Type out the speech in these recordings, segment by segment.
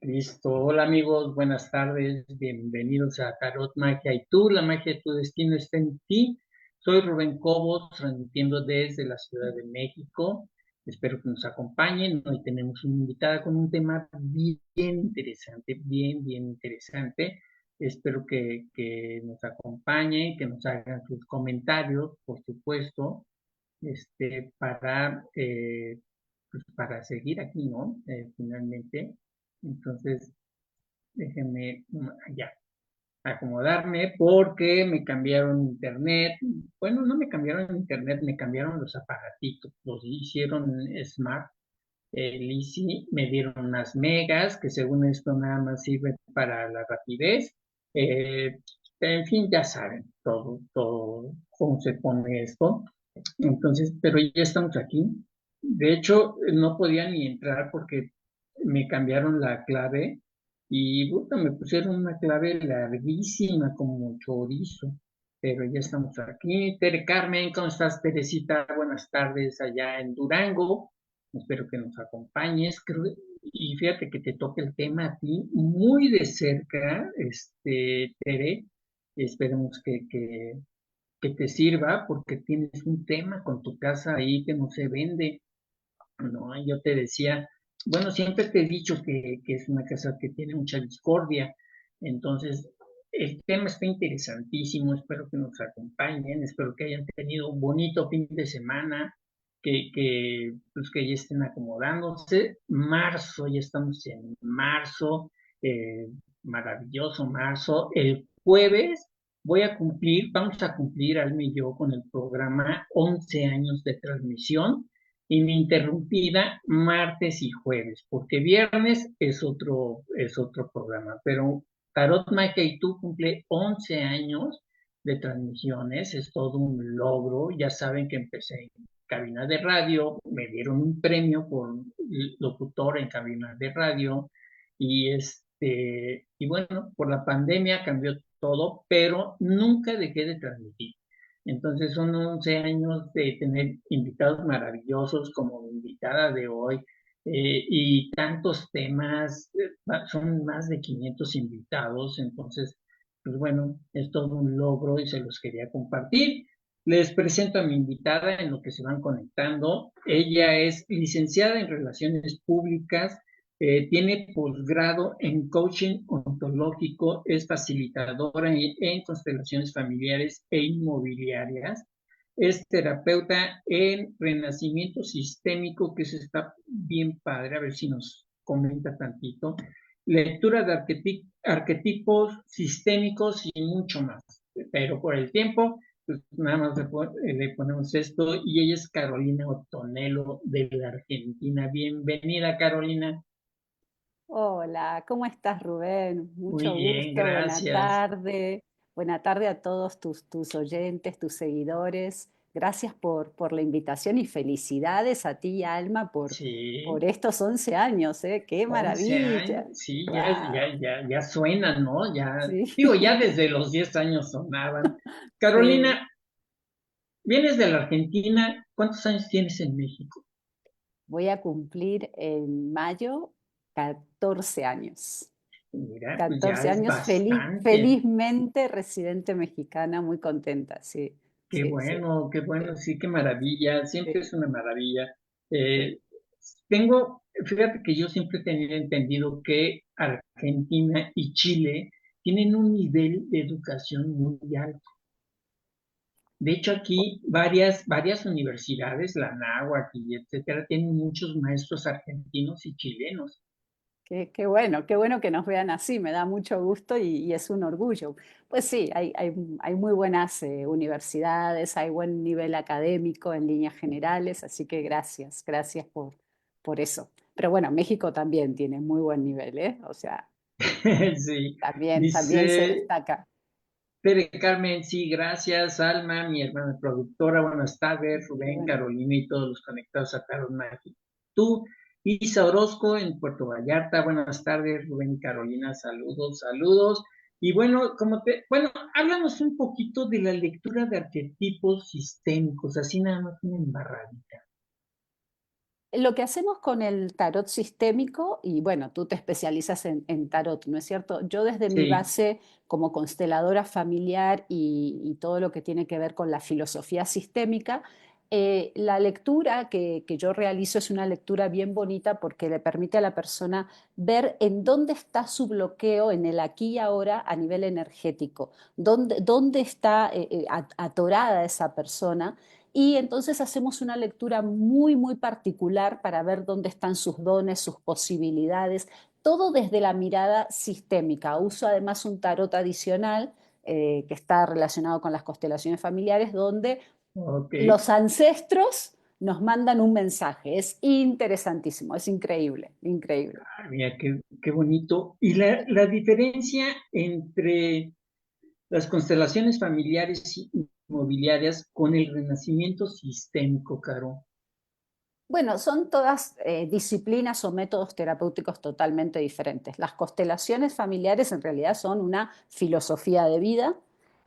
Listo. Hola amigos, buenas tardes, bienvenidos a Tarot Magia y tú, la magia de tu destino está en ti. Soy Rubén Cobos, transmitiendo desde la Ciudad de México. Espero que nos acompañen. Hoy tenemos una invitada con un tema bien interesante, bien interesante. Espero que nos acompañen, que nos hagan sus comentarios, por supuesto, para seguir aquí, ¿no? Finalmente. Entonces, déjenme ya acomodarme porque me cambiaron internet. Bueno, no me cambiaron internet, me cambiaron los aparatitos, los hicieron smart. Lisi me dieron unas megas que según esto nada más sirve para la rapidez. Eh, en fin, ya saben todo cómo se pone esto. Entonces, pero ya estamos aquí. De hecho, no podía ni entrar porque me cambiaron la clave y puta, me pusieron una clave larguísima como chorizo. Pero ya estamos aquí. Tere Carmen, ¿cómo estás, Teresita? Buenas tardes allá en Durango. Espero que nos acompañes. Y fíjate que te toque el tema a ti muy de cerca, Tere. Esperemos que te sirva porque tienes un tema con tu casa ahí que no se vende, ¿no? Yo te decía, bueno, siempre te he dicho que es una casa que tiene mucha discordia, entonces el tema está interesantísimo, espero que nos acompañen, espero que hayan tenido un bonito fin de semana, pues que ya estén acomodándose. Marzo, ya estamos en marzo, eh, maravilloso marzo. El jueves vamos a cumplir, Alma y yo, con el programa 11 años de transmisión ininterrumpida martes y jueves, porque viernes es otro programa, pero Tarot Magia y tú cumple 11 años de transmisiones, es todo un logro. Ya saben que empecé en cabina de radio, me dieron un premio por locutor en cabina de radio y bueno, por la pandemia cambió todo, pero nunca dejé de transmitir. Entonces son 11 años de tener invitados maravillosos como mi invitada de hoy, y tantos temas. Son más de 500 invitados, entonces, pues bueno, es todo un logro y se los quería compartir. Les presento a mi invitada en lo que se van conectando. Ella es licenciada en Relaciones Públicas, tiene posgrado en coaching ontológico, es facilitadora en constelaciones familiares e inmobiliarias, es terapeuta en renacimiento sistémico, que se está bien padre, a ver si nos comenta tantito, lectura de arquetipos sistémicos y mucho más. Pero por el tiempo, pues nada más le ponemos esto, y ella es Carolina Otonelo de la Argentina. Bienvenida, Carolina. Hola, ¿cómo estás, Rubén? Muy Mucho bien, gusto, buena gracias. tarde. Buena tarde a todos tus oyentes, tus seguidores. Gracias por la invitación y felicidades a ti, Alma, por Sí, estos 11 años, ¿eh? ¡Qué 11 maravilla! años, sí, ¡Wow! ya suenan, ¿no? Ya, Sí. digo, ya desde los 10 años sonaban. Sí. Carolina, vienes de la Argentina, ¿cuántos años tienes en México? Voy a cumplir en mayo 14 años. Mira, pues ya 14 es años bastante. felizmente residente mexicana, muy contenta, sí, sí, sí, Qué bueno, sí, qué maravilla, siempre es sí, una maravilla. sí. Eh, fíjate que yo siempre he tenido entendido que Argentina y Chile tienen un nivel de educación muy alto. De hecho, aquí varias universidades, la Náhuac y etcétera, tienen muchos maestros argentinos y chilenos. Qué bueno que nos vean así, me da mucho gusto y es un orgullo. Pues sí, hay muy buenas universidades, hay buen nivel académico en líneas generales, así que gracias por eso. Pero bueno, México también tiene muy buen nivel, ¿eh? O sea, Sí, también se dice destaca. Tere Carmen, sí, gracias, Alma, mi hermana productora, buenas tardes, Qué Rubén, bueno. Carolina y todos los conectados a Tarot Mágico. Tú, Isa Orozco en Puerto Vallarta, buenas tardes, Rubén y Carolina, saludos. Y bueno, háblanos un poquito de la lectura de arquetipos sistémicos, así nada más una embarradita. Lo que hacemos con el tarot sistémico, y bueno, tú te especializas en tarot, ¿no es cierto? Yo desde mi Sí, base como consteladora familiar y todo lo que tiene que ver con la filosofía sistémica, la lectura que yo realizo es una lectura bien bonita porque le permite a la persona ver en dónde está su bloqueo en el aquí y ahora a nivel energético, dónde está atorada esa persona y entonces hacemos una lectura muy, muy particular para ver dónde están sus dones, sus posibilidades, todo desde la mirada sistémica. Uso además un tarot adicional que está relacionado con las constelaciones familiares, donde ok. los ancestros nos mandan un mensaje. Es interesantísimo, es increíble, increíble. Ah, mira, qué bonito. Y la diferencia entre las constelaciones familiares y inmobiliarias con el renacimiento sistémico, Caro. Bueno, son todas disciplinas o métodos terapéuticos totalmente diferentes. Las constelaciones familiares en realidad son una filosofía de vida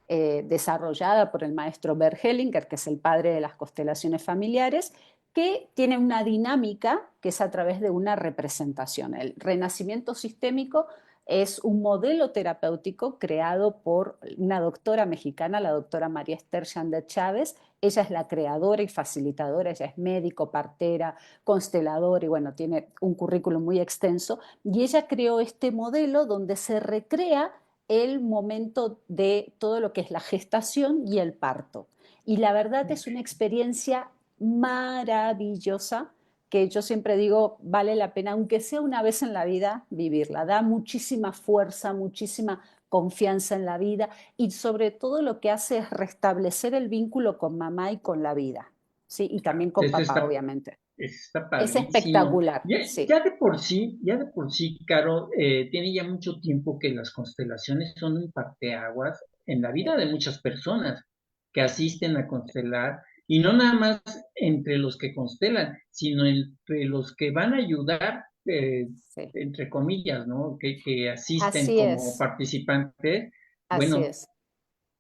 desarrollada por el maestro Bert Hellinger, que es el padre de las constelaciones familiares, que tiene una dinámica que es a través de una representación. El renacimiento sistémico es un modelo terapéutico creado por una doctora mexicana, la doctora María Esther Chander Chávez. Ella es la creadora y facilitadora, ella es médico, partera, consteladora y bueno, tiene un currículum muy extenso. Y ella creó este modelo donde se recrea el momento de todo lo que es la gestación y el parto. Y la verdad es una experiencia maravillosa que yo siempre digo vale la pena, aunque sea una vez en la vida, vivirla. Da muchísima fuerza, muchísima confianza en la vida y sobre todo lo que hace es restablecer el vínculo con mamá y con la vida, ¿sí? Y también con Esto papá, está, obviamente. está Es padrísimo. espectacular, Ya, sí, ya de por sí, Caro, tiene ya mucho tiempo que las constelaciones son un parteaguas en la sí, vida de muchas personas que asisten a constelar, y no nada más entre los que constelan, sino entre los que van a ayudar, sí. entre comillas, ¿no? Que asisten Así como es, participantes. así Bueno, es.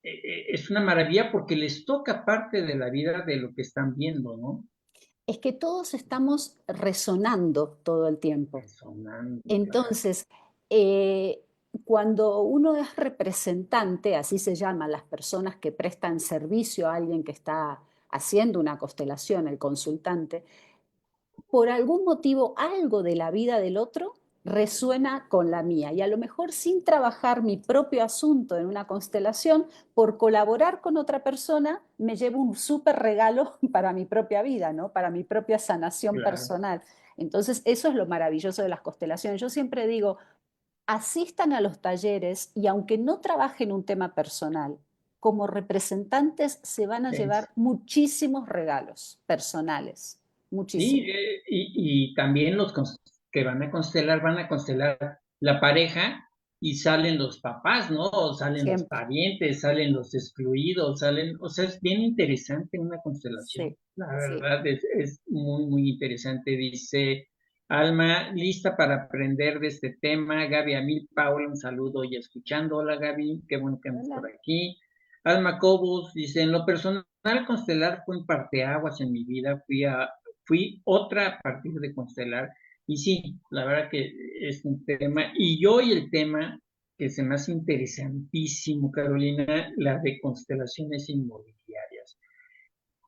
es una maravilla porque les toca parte de la vida de lo que están viendo, ¿no? Es que todos estamos resonando todo el tiempo. Resonando, claro. Entonces, eh, cuando uno es representante, así se llaman las personas que prestan servicio a alguien que está haciendo una constelación, el consultante, por algún motivo algo de la vida del otro resuena con la mía y a lo mejor sin trabajar mi propio asunto en una constelación, por colaborar con otra persona me llevo un súper regalo para mi propia vida, ¿no? Para mi propia sanación Claro. personal. Entonces, eso es lo maravilloso de las constelaciones. Yo siempre digo, asistan a los talleres y aunque no trabajen un tema personal, como representantes se van a Es- llevar muchísimos regalos personales, sí, muchísimo. y también que van a constelar la pareja y salen los papás, ¿no? O salen los Siempre, parientes, salen los excluidos, o sea, es bien interesante una constelación. sí, La sí. verdad es muy, muy interesante. Dice Alma, lista para aprender de este tema. Gaby Amil Paula, un saludo y escuchando. Hola Gaby, qué bueno que andas Hola. por aquí. Alma Cobos dice, en lo personal, constelar fue un parteaguas en mi vida. Fui otra a partir de constelar. Y sí, la verdad que es un tema. Y hoy el tema que se me hace interesantísimo, Carolina, la de constelaciones inmobiliarias.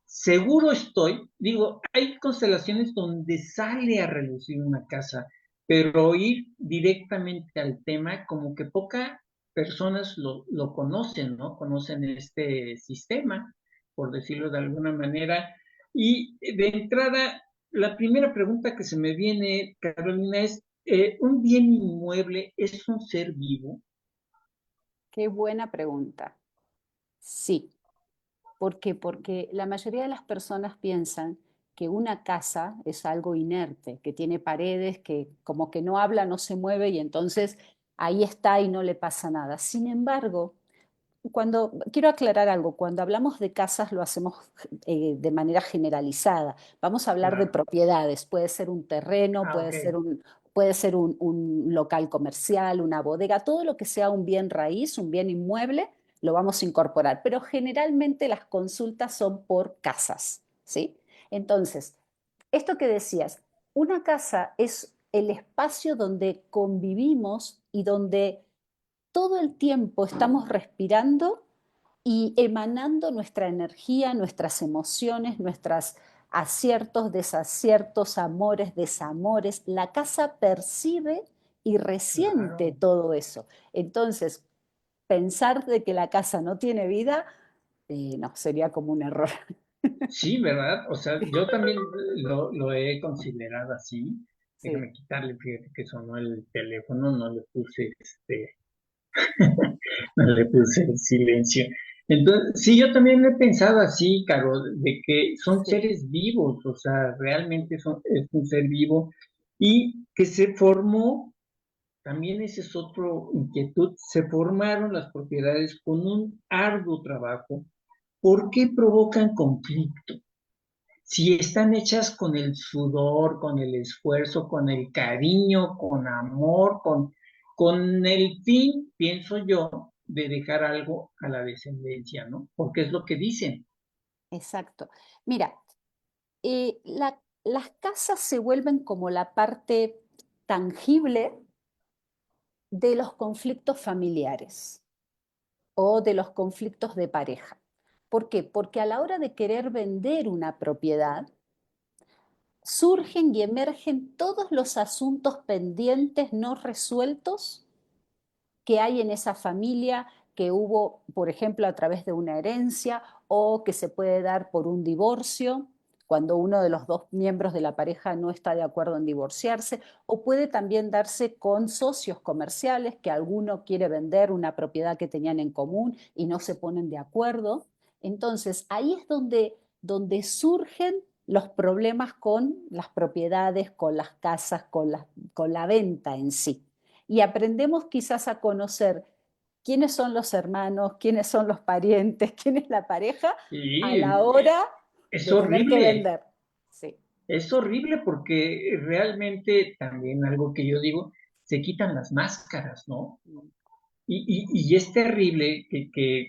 Seguro estoy, digo, hay constelaciones donde sale a relucir una casa, pero ir directamente al tema, como que pocas personas lo conocen, ¿no? Conocen este sistema, por decirlo de alguna manera. Y de entrada, la primera pregunta que se me viene, Carolina, es, ¿un bien inmueble es un ser vivo? Qué buena pregunta. Sí, ¿por qué? Porque la mayoría de las personas piensan que una casa es algo inerte, que tiene paredes, que como que no habla, no se mueve y entonces ahí está y no le pasa nada. Sin embargo, quiero aclarar algo, cuando hablamos de casas lo hacemos de manera generalizada. Vamos a hablar de Claro. propiedades, puede ser un terreno, Ah, ok. puede ser un local comercial, una bodega, todo lo que sea un bien raíz, un bien inmueble, lo vamos a incorporar. Pero generalmente las consultas son por casas, ¿sí? Entonces, esto que decías, una casa es el espacio donde convivimos y donde todo el tiempo estamos respirando y emanando nuestra energía, nuestras emociones, nuestros aciertos, desaciertos, amores, desamores. La casa percibe y resiente Claro. todo eso. Entonces, pensar de que la casa no tiene vida, no, sería como un error. Sí, ¿verdad? O sea, yo también lo he considerado así. Sí, Déjame quitarle, fíjate que sonó el teléfono, no le puse el silencio. Entonces, sí, yo también he pensado así, Caro, de que son sí, seres vivos, o sea, realmente es un ser vivo y que se formó, también ese es otro inquietud, se formaron las propiedades con un arduo trabajo. ¿Por qué provocan conflicto? Si están hechas con el sudor, con el esfuerzo, con el cariño, con amor, con el fin, pienso yo, de dejar algo a la descendencia, ¿no? Porque es lo que dicen. exacto. Mira, las casas se vuelven como la parte tangible de los conflictos familiares o de los conflictos de pareja. ¿Por qué? Porque a la hora de querer vender una propiedad, surgen y emergen todos los asuntos pendientes no resueltos que hay en esa familia, que hubo, por ejemplo, a través de una herencia o que se puede dar por un divorcio, cuando uno de los dos miembros de la pareja no está de acuerdo en divorciarse, o puede también darse con socios comerciales, que alguno quiere vender una propiedad que tenían en común y no se ponen de acuerdo. Entonces, ahí es donde surgen los problemas con las propiedades, con las casas, con la venta en sí, y aprendemos quizás a conocer quiénes son los hermanos, quiénes son los parientes, quién es la pareja a la Y hora es de tener que horrible, vender. Sí, es horrible porque realmente también algo que yo digo, se quitan las máscaras, ¿no? Y es terrible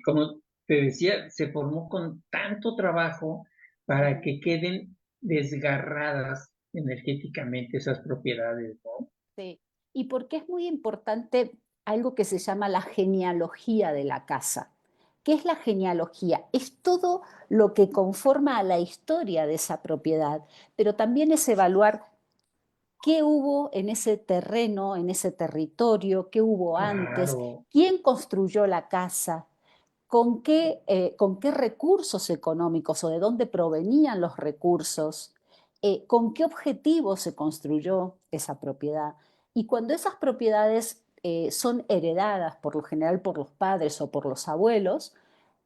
como te decía, se formó con tanto trabajo para que queden desgarradas energéticamente esas propiedades, ¿no? sí. Y porque es muy importante algo que se llama la genealogía de la casa. ¿Qué es la genealogía? Es todo lo que conforma a la historia de esa propiedad, pero también es evaluar qué hubo en ese terreno, en ese territorio, qué hubo antes, Claro, quién construyó la casa, con qué recursos económicos o de dónde provenían los recursos, con qué objetivo se construyó esa propiedad. Y cuando esas propiedades son heredadas por lo general por los padres o por los abuelos,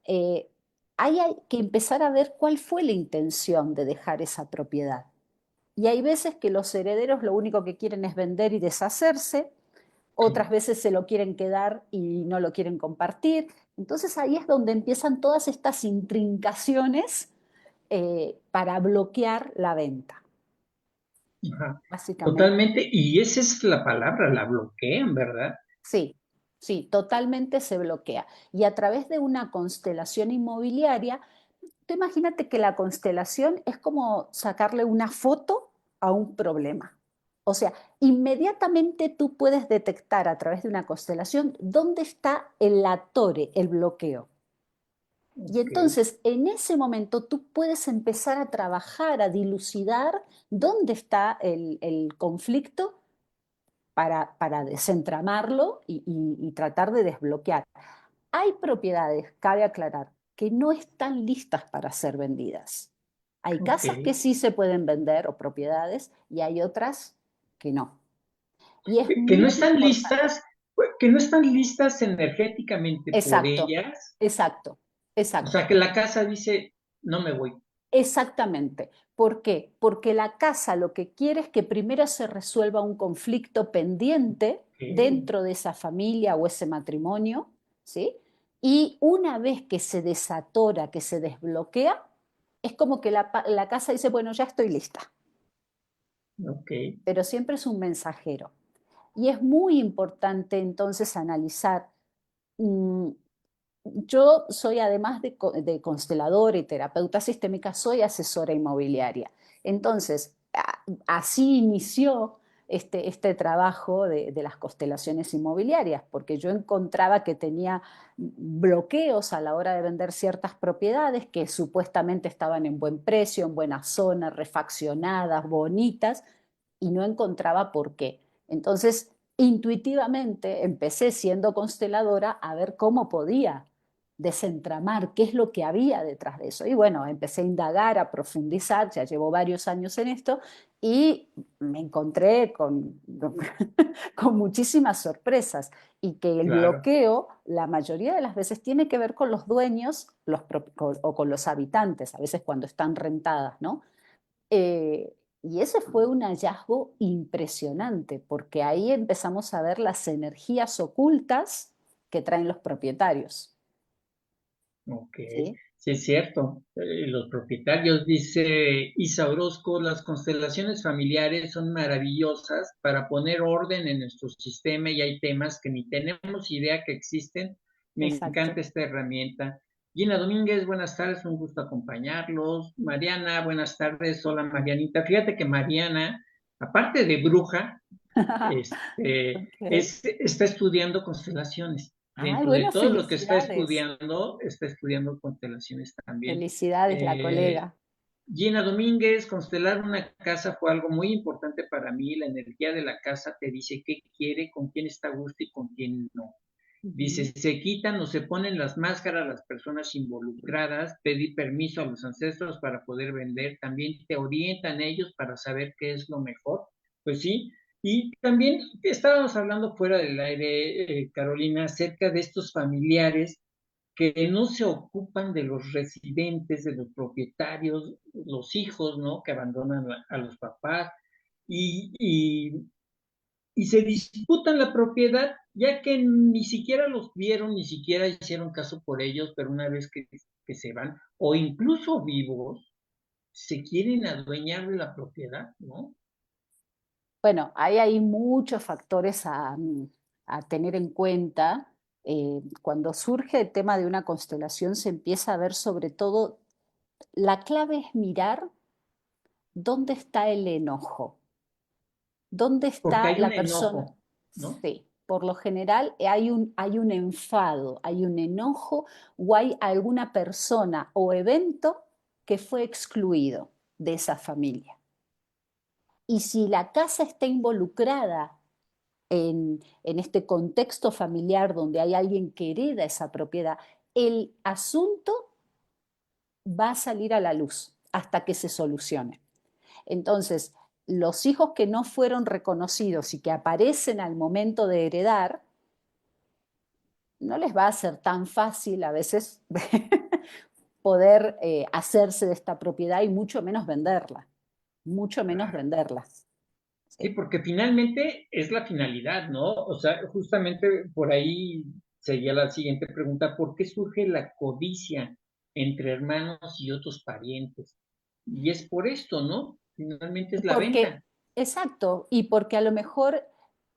eh, hay que empezar a ver cuál fue la intención de dejar esa propiedad. Y hay veces que los herederos lo único que quieren es vender y deshacerse, otras sí. veces se lo quieren quedar y no lo quieren compartir. Entonces ahí es donde empiezan todas estas intrincaciones para bloquear la venta, Ajá. básicamente. Totalmente, y esa es la palabra, la bloquean, ¿verdad? Sí, sí, totalmente se bloquea. Y a través de una constelación inmobiliaria, tú imagínate que la constelación es como sacarle una foto a un problema. O sea, inmediatamente tú puedes detectar a través de una constelación dónde está el atore, el bloqueo. Y Ok, entonces en ese momento tú puedes empezar a trabajar, a dilucidar dónde está el conflicto para desentramarlo y tratar de desbloquear. Hay propiedades, cabe aclarar, que no están listas para ser vendidas. Hay ok. casas que sí se pueden vender o propiedades y hay otras que no. Y es Que no muy están importante. listas, que no están listas energéticamente por Exacto, ellas. exacto, O sea, exacto. que la casa dice, no me voy. Exactamente. ¿Por qué? Porque la casa lo que quiere es que primero se resuelva un conflicto pendiente Ok, dentro de esa familia o ese matrimonio, ¿sí? Y una vez que se desatora, que se desbloquea, es como que la casa dice, bueno, ya estoy lista, ok, pero siempre es un mensajero. Y es muy importante entonces analizar. mm, Yo soy, además de consteladora y terapeuta sistémica, soy asesora inmobiliaria. Entonces, así inició este trabajo de las constelaciones inmobiliarias, porque yo encontraba que tenía bloqueos a la hora de vender ciertas propiedades que supuestamente estaban en buen precio, en buena zona, refaccionadas, bonitas, y no encontraba por qué. Entonces, intuitivamente empecé siendo consteladora a ver cómo podía desentramar qué es lo que había detrás de eso. Y bueno, empecé a indagar, a profundizar, ya llevo varios años en esto y me encontré con muchísimas sorpresas y que el Claro. bloqueo la mayoría de las veces tiene que ver con los dueños o con los habitantes, a veces cuando están rentadas, ¿no? Y ese fue un hallazgo impresionante, porque ahí empezamos a ver las energías ocultas que traen los propietarios. Ok, ¿Sí? sí es cierto. Los propietarios, dice Isa Orozco, las constelaciones familiares son maravillosas para poner orden en nuestro sistema y hay temas que ni tenemos idea que existen. Me Exacto. encanta esta herramienta. Gina Domínguez, buenas tardes, un gusto acompañarlos. Mariana, buenas tardes. Hola Marianita. Fíjate que Mariana, aparte de bruja, Ok. está estudiando constelaciones. Ay, Dentro de bueno, todo lo que felicidades. está estudiando constelaciones también. Felicidades, la Eh, colega. Gina Domínguez, constelar una casa fue algo muy importante para mí. La energía de la casa te dice qué quiere, con quién está a gusto y con quién no. Dice, Ujú. se quitan o se ponen las máscaras las personas involucradas, pedir permiso a los ancestros para poder vender, también te orientan ellos para saber qué es lo mejor. Pues sí, y también estábamos hablando fuera del aire, Carolina, acerca de estos familiares que no se ocupan de los residentes, de los propietarios, los hijos, ¿no? Que abandonan a los papás y, y y se disputan la propiedad, ya que ni siquiera los vieron, ni siquiera hicieron caso por ellos, pero una vez que se van, o incluso vivos, se quieren adueñar de la propiedad, ¿no? Bueno, ahí hay muchos factores a tener en cuenta. Cuando surge el tema de una constelación, se empieza a ver sobre todo, la clave es mirar dónde está el enojo, dónde Porque está hay un la persona. enojo, ¿no? Sí, por lo general hay un enfado, hay un enojo o hay alguna persona o evento que fue excluido de esa familia. Y si la casa está involucrada en este contexto familiar donde hay alguien que hereda esa propiedad, el asunto va a salir a la luz hasta que se solucione. Entonces, los hijos que no fueron reconocidos y que aparecen al momento de heredar, no les va a ser tan fácil a veces poder hacerse de esta propiedad y mucho menos venderla, mucho menos Claro. venderla. Sí, ¿Sí? porque finalmente es la finalidad, ¿no? O sea, justamente por ahí sería la siguiente pregunta, ¿por qué surge la codicia entre hermanos y otros parientes? Y es por esto, ¿no? Finalmente es la Porque, venta. exacto, y porque a lo mejor,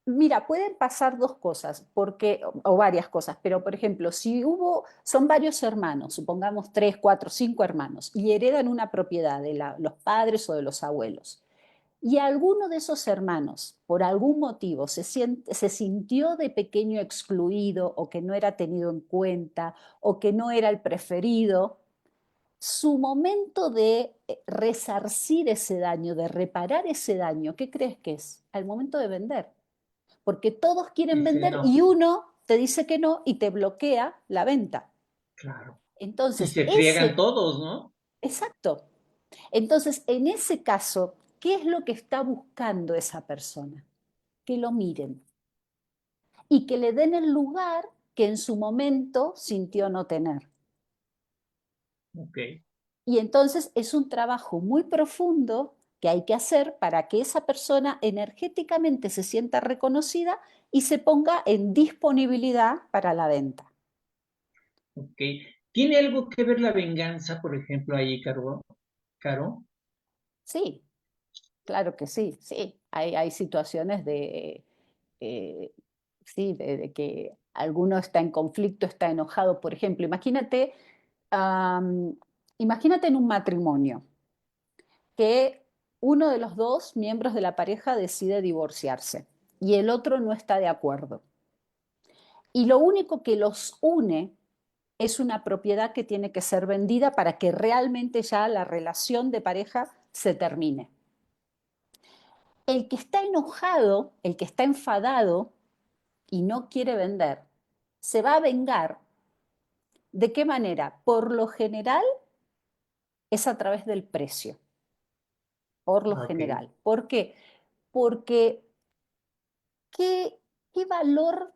mira, pueden pasar dos cosas, porque, o varias cosas, pero por ejemplo, si son varios hermanos, supongamos tres, cuatro, cinco hermanos, y heredan una propiedad de los padres o de los abuelos, y alguno de esos hermanos, por algún motivo, se sintió de pequeño excluido o que no era tenido en cuenta o que no era el preferido, su momento de resarcir ese daño, de reparar ese daño, ¿qué crees que es? Al momento de vender. Porque todos quieren Dice, vender no, y uno te dice que no y te bloquea la venta. claro. Y Entonces, se friegan todos, ¿no? exacto. Entonces, en ese caso, ¿qué es lo que está buscando esa persona? Que lo miren y que le den el lugar que en su momento sintió no tener. Ok. Y entonces es un trabajo muy profundo que hay que hacer para que esa persona energéticamente se sienta reconocida y se ponga en disponibilidad para la venta. Ok. ¿Tiene algo que ver la venganza, por ejemplo, ahí, Caro? Caro? Sí, claro que sí, sí. Hay situaciones eh, sí, de que alguno está en conflicto, está enojado. Por ejemplo, imagínate en un matrimonio que uno de los dos miembros de la pareja decide divorciarse y el otro no está de acuerdo. Y lo único que los une es una propiedad que tiene que ser vendida para que realmente ya la relación de pareja se termine. El que está enojado, el que está enfadado y no quiere vender, se va a vengar. ¿De qué manera? Por lo general es a través del precio, por lo Ok, general. ¿Por qué? Porque ¿qué, qué valor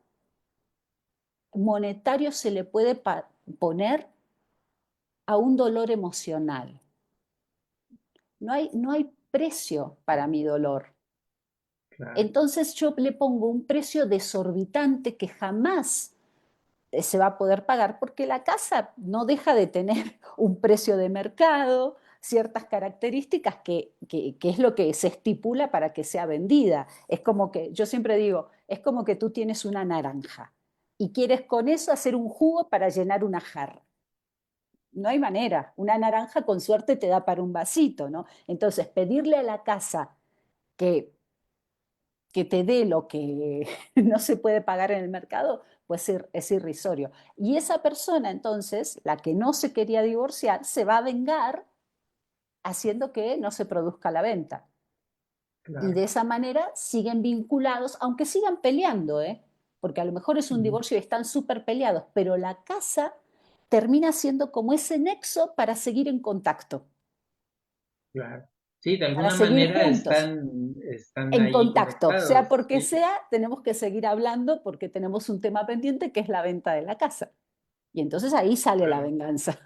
monetario se le puede poner a un dolor emocional? No hay precio para mi dolor. claro. Entonces yo le pongo un precio desorbitante que jamás se va a poder pagar porque la casa no deja de tener un precio de mercado, ciertas características que es lo que se estipula para que sea vendida. Es como que, yo siempre digo, es como que tú tienes una naranja y quieres con eso hacer un jugo para llenar una jarra. No hay manera, una naranja con suerte te da para un vasito, ¿no? Entonces, pedirle a la casa que que te dé lo que no se puede pagar en el mercado, pues es irrisorio. Y esa persona entonces, la que no se quería divorciar, se va a vengar haciendo que no se produzca la venta. Y Claro. de esa manera siguen vinculados, aunque sigan peleando, ¿eh? Porque a lo mejor es un Ujú. divorcio y están súper peleados, pero la casa termina siendo como ese nexo para seguir en contacto, Claro. Sí, de para alguna seguir manera juntos. están En ahí contacto, sea conectados. porque Sí, sea, tenemos que seguir hablando porque tenemos un tema pendiente que es la venta de la casa. Y entonces ahí sale la claro. venganza.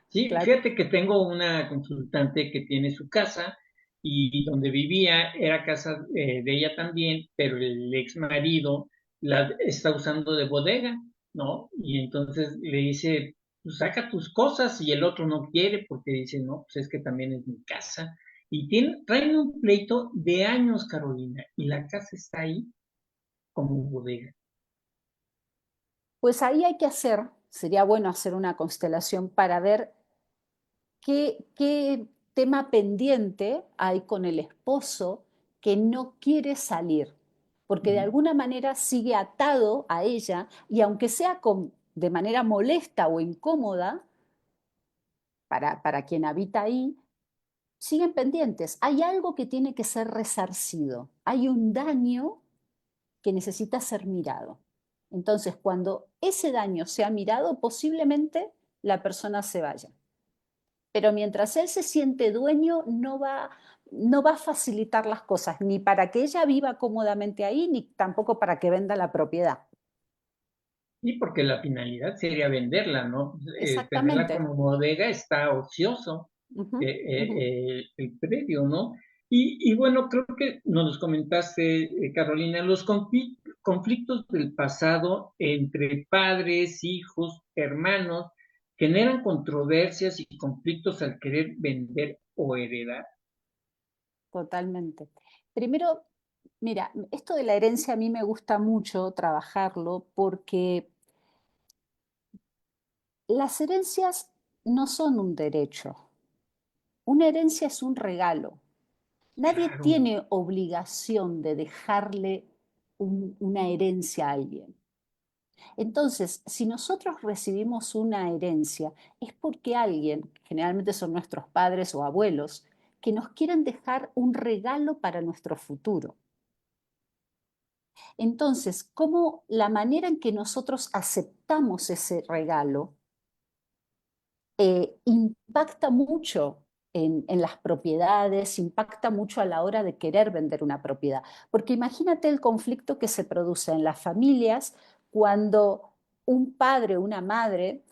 Sí, Claro. fíjate que tengo una consultante que tiene su casa y donde vivía era casa de ella también, pero el ex marido la está usando de bodega, ¿no? Y entonces le dice, pues saca tus cosas y el otro no quiere porque dice, no, pues es que también es mi casa. Y traen un pleito de años, Carolina, y la casa está ahí como bodega. Pues ahí hay que hacer, sería bueno hacer una constelación para ver qué tema pendiente hay con el esposo que no quiere salir, porque de Ujú. alguna manera sigue atado a ella y aunque sea de manera molesta o incómoda para quien habita ahí, siguen pendientes. Hay algo que tiene que ser resarcido. Hay un daño que necesita ser mirado. Entonces, cuando ese daño sea mirado, posiblemente la persona se vaya. Pero mientras él se siente dueño, no va a facilitar las cosas, ni para que ella viva cómodamente ahí, ni tampoco para que venda la propiedad. Y porque la finalidad sería venderla, ¿no? Tenerla Exactamente. como bodega está ocioso Ujú, ujú. el predio, ¿no? Y bueno, creo que nos comentaste, Carolina, los conflictos del pasado entre padres, hijos, hermanos, generan controversias y conflictos al querer vender o heredar. Totalmente. Primero, mira, esto de la herencia a mí me gusta mucho trabajarlo porque las herencias no son un derecho. Una herencia es un regalo. Nadie Claro, tiene obligación de dejarle una herencia a alguien. Entonces, si nosotros recibimos una herencia, es porque alguien, generalmente son nuestros padres o abuelos, que nos quieren dejar un regalo para nuestro futuro. Entonces, ¿cómo la manera en que nosotros aceptamos ese regalo impacta mucho en las propiedades, impacta mucho a la hora de querer vender una propiedad? Porque imagínate el conflicto que se produce en las familias cuando un padre o una madre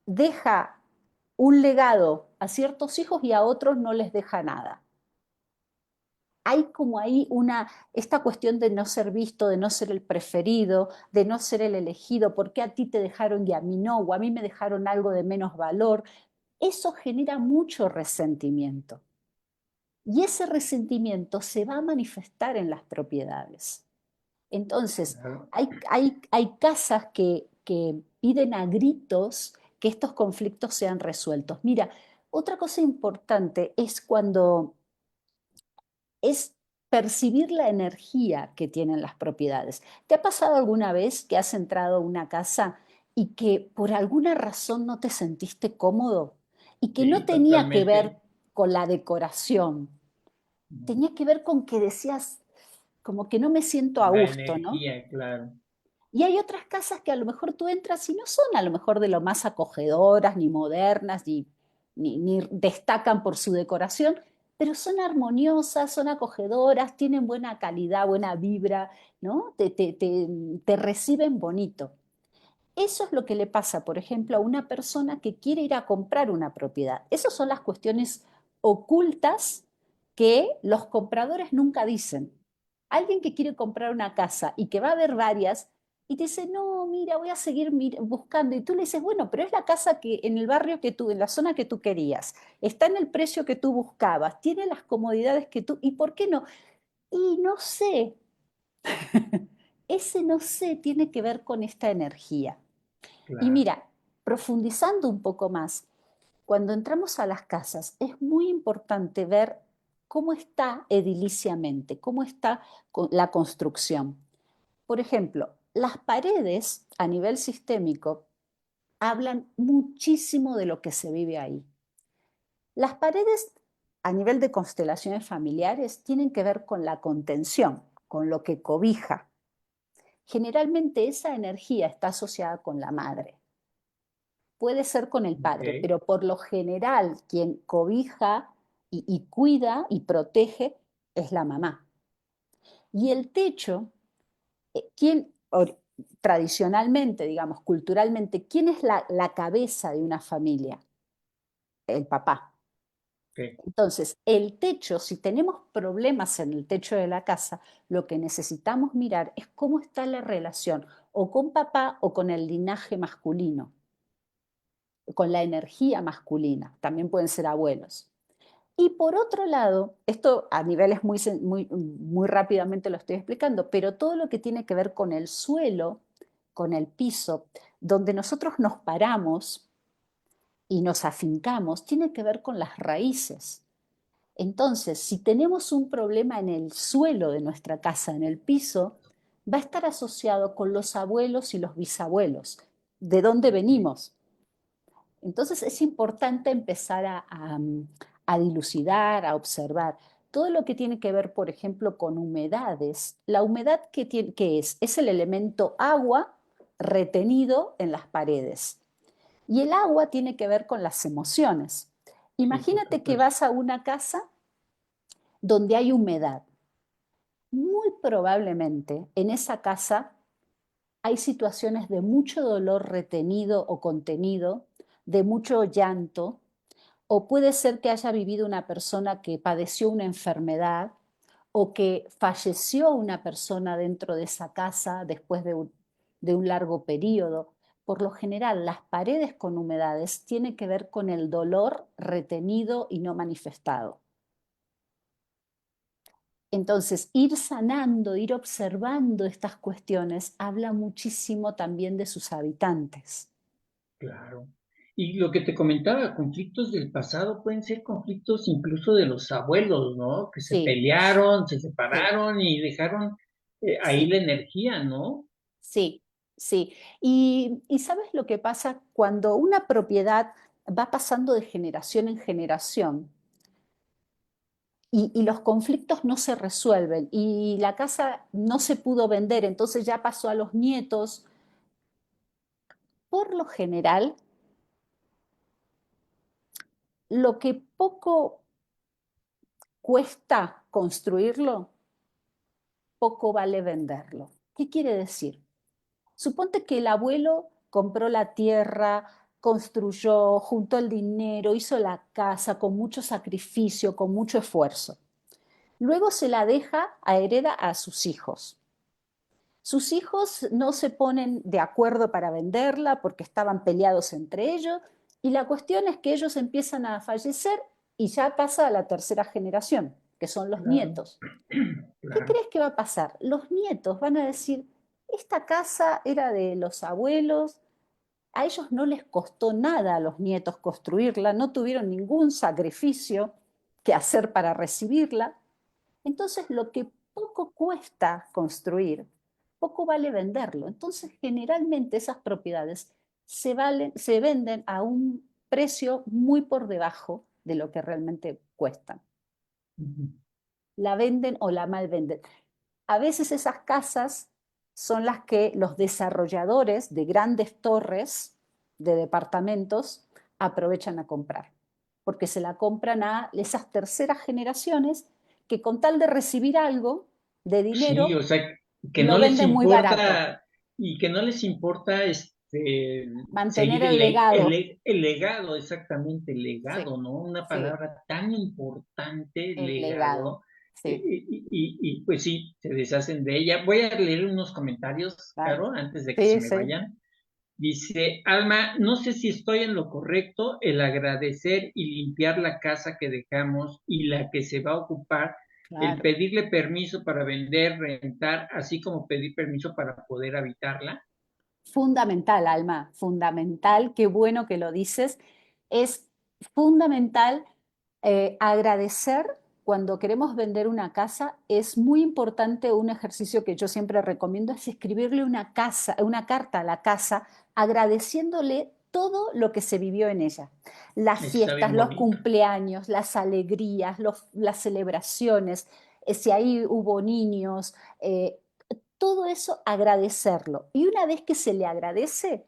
deja un legado a ciertos hijos y a otros no les deja nada. Hay como ahí esta cuestión de no ser visto, de no ser el preferido, de no ser el elegido, ¿por qué a ti te dejaron y a mí no? O a mí me dejaron algo de menos valor. Eso genera mucho resentimiento. Y ese resentimiento se va a manifestar en las propiedades. Entonces, claro. hay casas que piden a gritos que estos conflictos sean resueltos. Mira, otra cosa importante es cuando es percibir la energía que tienen las propiedades. ¿Te ha pasado alguna vez que has entrado a una casa y que por alguna razón no te sentiste cómodo y que no Sí, tenía que ver totalmente. con la decoración, No, tenía que ver con que decías como que no me siento a la gusto, ¿no? energía, claro. Y hay otras casas que a lo mejor tú entras y no son a lo mejor de lo más acogedoras, ni modernas, ni destacan por su decoración, pero son armoniosas, son acogedoras, tienen buena calidad, buena vibra, ¿no? Te reciben bonito. Eso es lo que le pasa, por ejemplo, a una persona que quiere ir a comprar una propiedad. Esas son las cuestiones ocultas que los compradores nunca dicen. Alguien que quiere comprar una casa y que va a ver varias y te dice, no, mira, voy a seguir buscando. Y tú le dices, bueno, pero es la casa que en el barrio que tú, en la zona que tú querías, está en el precio que tú buscabas, tiene las comodidades que tú, ¿y por qué no? Y no sé, ese no sé tiene que ver con esta energía. Y Claro, mira, profundizando un poco más, cuando entramos a las casas es muy importante ver cómo está ediliciamente, cómo está la construcción. Por ejemplo, las paredes a nivel sistémico hablan muchísimo de lo que se vive ahí. Las paredes a nivel de constelaciones familiares tienen que ver con la contención, con lo que cobija. Generalmente esa energía está asociada con la madre. Puede ser con el padre, ok. pero por lo general quien cobija y cuida y protege es la mamá. Y el techo, ¿quién, tradicionalmente, digamos, culturalmente, quién es la cabeza de una familia? El papá. Ok. Entonces, el techo, si tenemos problemas en el techo de la casa, lo que necesitamos mirar es cómo está la relación o con papá o con el linaje masculino, con la energía masculina. También pueden ser abuelos. Y por otro lado, esto a niveles muy rápidamente lo estoy explicando, pero todo lo que tiene que ver con el suelo, con el piso, donde nosotros nos paramos y nos afincamos, tiene que ver con las raíces. Entonces, si tenemos un problema en el suelo de nuestra casa, en el piso, va a estar asociado con los abuelos y los bisabuelos. ¿De dónde venimos? Entonces es importante empezar a dilucidar, a observar todo lo que tiene que ver, por ejemplo, con humedades. La humedad, ¿qué es? Es el elemento agua retenido en las paredes. Y el agua tiene que ver con las emociones. Sí, por Imagínate que supuesto. vas a una casa donde hay humedad. Muy probablemente en esa casa hay situaciones de mucho dolor retenido o contenido, de mucho llanto, o puede ser que haya vivido una persona que padeció una enfermedad o que falleció una persona dentro de esa casa después de un largo periodo. Por lo general, las paredes con humedades tienen que ver con el dolor retenido y no manifestado. Entonces, ir sanando, ir observando estas cuestiones, habla muchísimo también de sus habitantes. Claro. Y lo que te comentaba, conflictos del pasado pueden ser conflictos incluso de los abuelos, ¿no? Que se Sí, pelearon, se sí, separaron y dejaron ahí sí, la energía, ¿no? sí, sí. Y ¿sabes lo que pasa? Cuando una propiedad va pasando de generación en generación y los conflictos no se resuelven y la casa no se pudo vender, entonces ya pasó a los nietos, por lo general, lo que poco cuesta construirlo, poco vale venderlo. ¿Qué quiere decir? Suponte que el abuelo compró la tierra, construyó, juntó el dinero, hizo la casa con mucho sacrificio, con mucho esfuerzo. Luego se la deja a hereda a sus hijos. Sus hijos no se ponen de acuerdo para venderla porque estaban peleados entre ellos y la cuestión es que ellos empiezan a fallecer y ya pasa a la tercera generación, que son los Claro, nietos. ¿Qué claro. crees que va a pasar? Los nietos van a decir, esta casa era de los abuelos, a ellos no les costó nada a los nietos construirla, no tuvieron ningún sacrificio que hacer para recibirla. Entonces, lo que poco cuesta construir, poco vale venderlo. Entonces, generalmente esas propiedades se venden a un precio muy por debajo de lo que realmente cuestan. Ujú. La venden o la mal venden. A veces esas casas son las que los desarrolladores de grandes torres de departamentos aprovechan a comprar, porque se la compran a esas terceras generaciones que con tal de recibir algo de Sí, dinero, o sea, que lo no les venden muy barato. importa y que no les importa Mantener seguir el legado. el legado, exactamente, el Sí, legado, ¿no? Una sí, palabra tan importante, el legado. legado, Sí, pues sí, se deshacen de ella. Voy a leer unos comentarios, dale. Caro, antes de que se Sí, me sí, vayan. Dice, Alma, no sé si estoy en lo correcto, el agradecer y limpiar la casa que dejamos y la que se va a ocupar, el claro. pedirle permiso para vender, rentar, así como pedir permiso para poder habitarla. Fundamental, Alma, fundamental, qué bueno que lo dices. Es fundamental agradecer cuando queremos vender una casa. Es muy importante un ejercicio que yo siempre recomiendo, es escribirle una carta a la casa agradeciéndole todo lo que se vivió en ella. Las Está fiestas, bien los bonito. cumpleaños, las alegrías, las celebraciones, si ahí hubo niños, todo eso agradecerlo. Y una vez que se le agradece,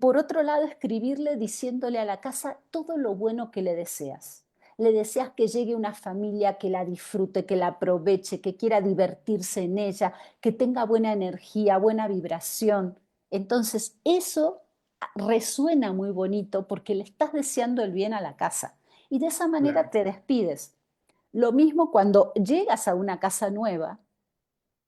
por otro lado, escribirle diciéndole a la casa todo lo bueno que le deseas. Le deseas que llegue una familia que la disfrute, que la aproveche, que quiera divertirse en ella, que tenga buena energía, buena vibración. Entonces, eso resuena muy bonito porque le estás deseando el bien a la casa. Y de esa manera Claro, te despides. Lo mismo cuando llegas a una casa nueva,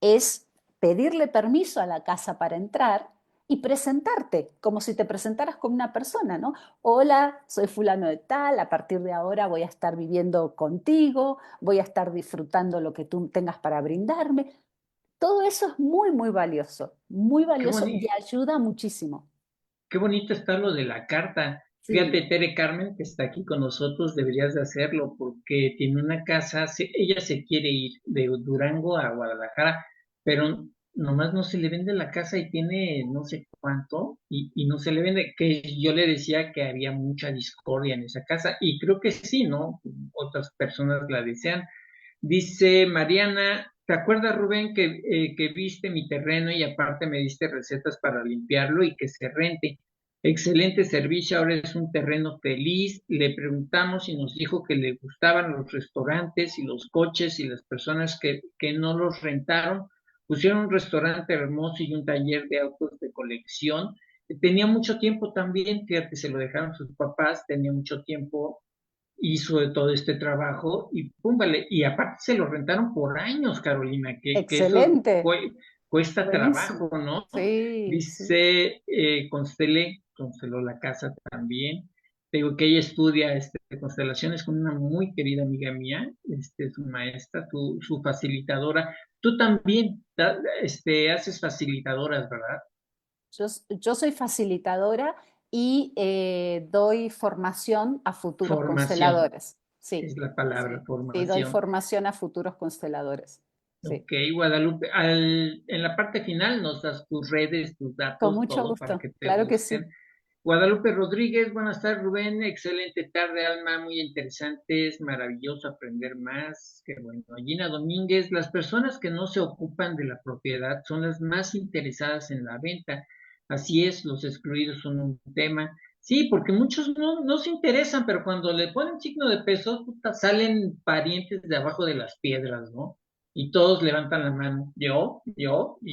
es pedirle permiso a la casa para entrar y presentarte, como si te presentaras con una persona, ¿no? Hola, soy fulano de tal, a partir de ahora voy a estar viviendo contigo, voy a estar disfrutando lo que tú tengas para brindarme. Todo eso es muy qué valioso y bonito. ayuda muchísimo. Qué bonito está lo de la carta. Sí, Fíjate, Tere Carmen, que está aquí con nosotros, deberías de hacerlo porque tiene una casa, ella se quiere ir de Durango a Guadalajara, pero nomás no se le vende la casa y tiene no sé cuánto y no se le vende, que yo le decía que había mucha discordia en esa casa y creo que sí, ¿no? Otras personas la desean. Dice Mariana, ¿te acuerdas, Rubén, que viste mi terreno y aparte me diste recetas para limpiarlo y que se rente? Excelente servicio, ahora es un terreno feliz. Le preguntamos y nos dijo que le gustaban los restaurantes y los coches y las personas que no los rentaron. Pusieron un restaurante hermoso y un taller de autos de colección. Tenía mucho tiempo también, fíjate, se lo dejaron sus papás, tenía mucho tiempo, hizo de todo este trabajo y pum, vale, y aparte se lo rentaron por años, Carolina, que eso excelente, cuesta trabajo, buenísimo. ¿no? Sí, sí. Dice, consteló la casa también. Te digo que ella estudia constelaciones con una muy querida amiga mía, su maestra, su facilitadora. Tú también haces facilitadoras, ¿verdad? Yo soy facilitadora y doy formación a futuros Formación, consteladores. Sí, es la palabra, sí, sí, doy formación. formación a futuros consteladores. Sí, Ok, Guadalupe, en la parte final nos das tus redes, tus con datos, mucho todo para gusto, que te claro que sí. busquen. Guadalupe Rodríguez, buenas tardes, Rubén, excelente tarde, Alma, muy interesante, es maravilloso aprender más. Qué bueno. Gina Domínguez, las personas que no se ocupan de la propiedad son las más interesadas en la venta. Así es, los excluidos son un tema. Sí, porque muchos no se interesan, pero cuando le ponen signo de peso, puta, salen parientes de abajo de las piedras, ¿no? Y todos levantan la mano. Y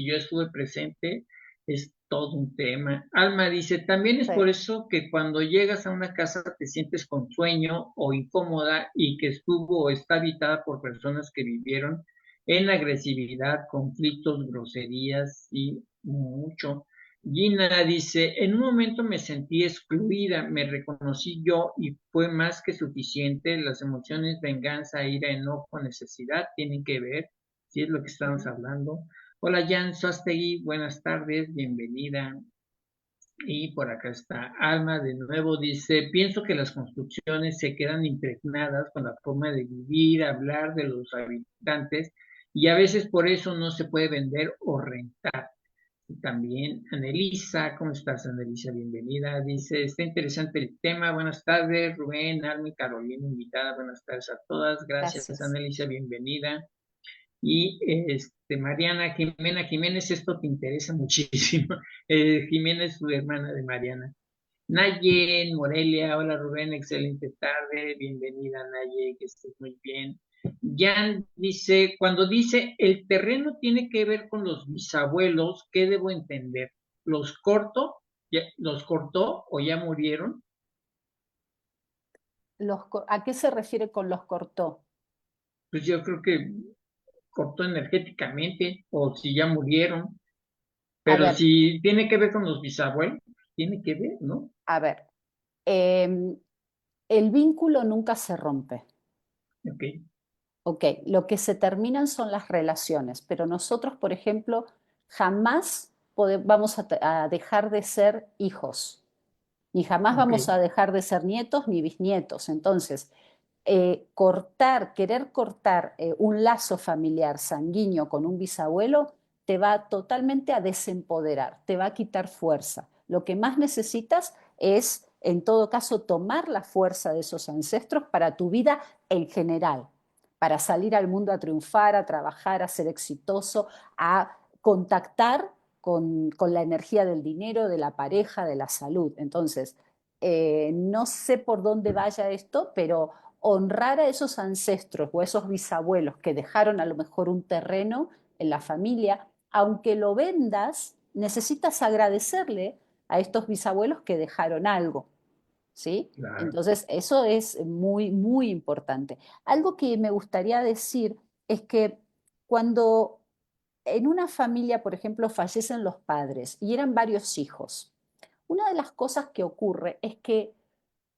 yo estuve presente, es todo un tema. Alma dice, también es por Sí. eso que cuando llegas a una casa te sientes con sueño o incómoda y que estuvo o está habitada por personas que vivieron en agresividad, conflictos, groserías y mucho. Gina dice, en un momento me sentí excluida, me reconocí yo y fue más que suficiente. Las emociones, venganza, ira, enojo, necesidad tienen que ver, si es lo que estamos Ujú. hablando. Hola Jan Sostegui, buenas tardes, bienvenida. Y por acá está Alma de nuevo, dice, pienso que las construcciones se quedan impregnadas con la forma de vivir, hablar de los habitantes y a veces por eso no se puede vender o rentar. Y también Anelisa, ¿cómo estás, Anelisa? Bienvenida. Dice, está interesante el tema. Buenas tardes, Rubén, Alma y Carolina, invitada. Buenas tardes a todas. Gracias, Gracias. Anelisa, bienvenida. Y Mariana Jimena Jiménez, esto te interesa muchísimo. Jimena es su hermana de Mariana. Naye, Morelia, hola Rubén, excelente tarde, bienvenida Naye, que estés muy bien. Jan dice, cuando dice el terreno tiene que ver con los bisabuelos, ¿qué debo entender? ¿Los corto? ¿Los cortó o ya murieron? ¿A qué se refiere con los cortó? Pues yo creo que cortó energéticamente o si ya murieron, A pero ver, si tiene que ver con los bisabuelos, tiene que ver, ¿no? a ver. em, el vínculo nunca se rompe. Ok, Ok, lo que se terminan son las relaciones, pero nosotros, por ejemplo, jamás vamos a dejar de ser hijos, ni jamás ok, vamos a dejar de ser nietos ni bisnietos. Entonces, querer cortar un lazo familiar sanguíneo con un bisabuelo te va totalmente a desempoderar, te va a quitar fuerza. Lo que más necesitas es, en todo caso, tomar la fuerza de esos ancestros para tu vida en general, para salir al mundo a triunfar, a trabajar, a ser exitoso, a contactar con la energía del dinero, de la pareja, de la salud. Entonces, no sé por dónde vaya esto, pero honrar a esos ancestros o a esos bisabuelos que dejaron a lo mejor un terreno en la familia, aunque lo vendas, necesitas agradecerle a estos bisabuelos que dejaron algo, ¿sí? claro, Entonces, eso es muy, muy importante. Algo que me gustaría decir es que cuando en una familia, por ejemplo, fallecen los padres y eran varios hijos, una de las cosas que ocurre es que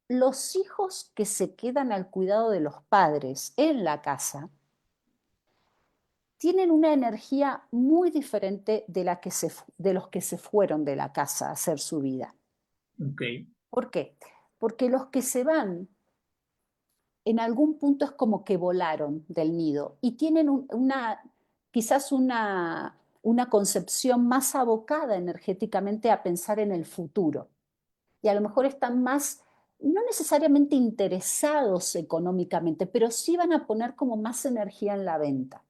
los hijos que se quedan al cuidado de los padres en la casa tienen una energía muy diferente de los que se fueron de la casa a hacer su vida. ok, ¿Por qué? Porque los que se van en algún punto es como que volaron del nido y tienen quizás una concepción más abocada energéticamente a pensar en el futuro. Y a lo mejor están más, no necesariamente interesados económicamente, pero sí van a poner como más energía en la venta.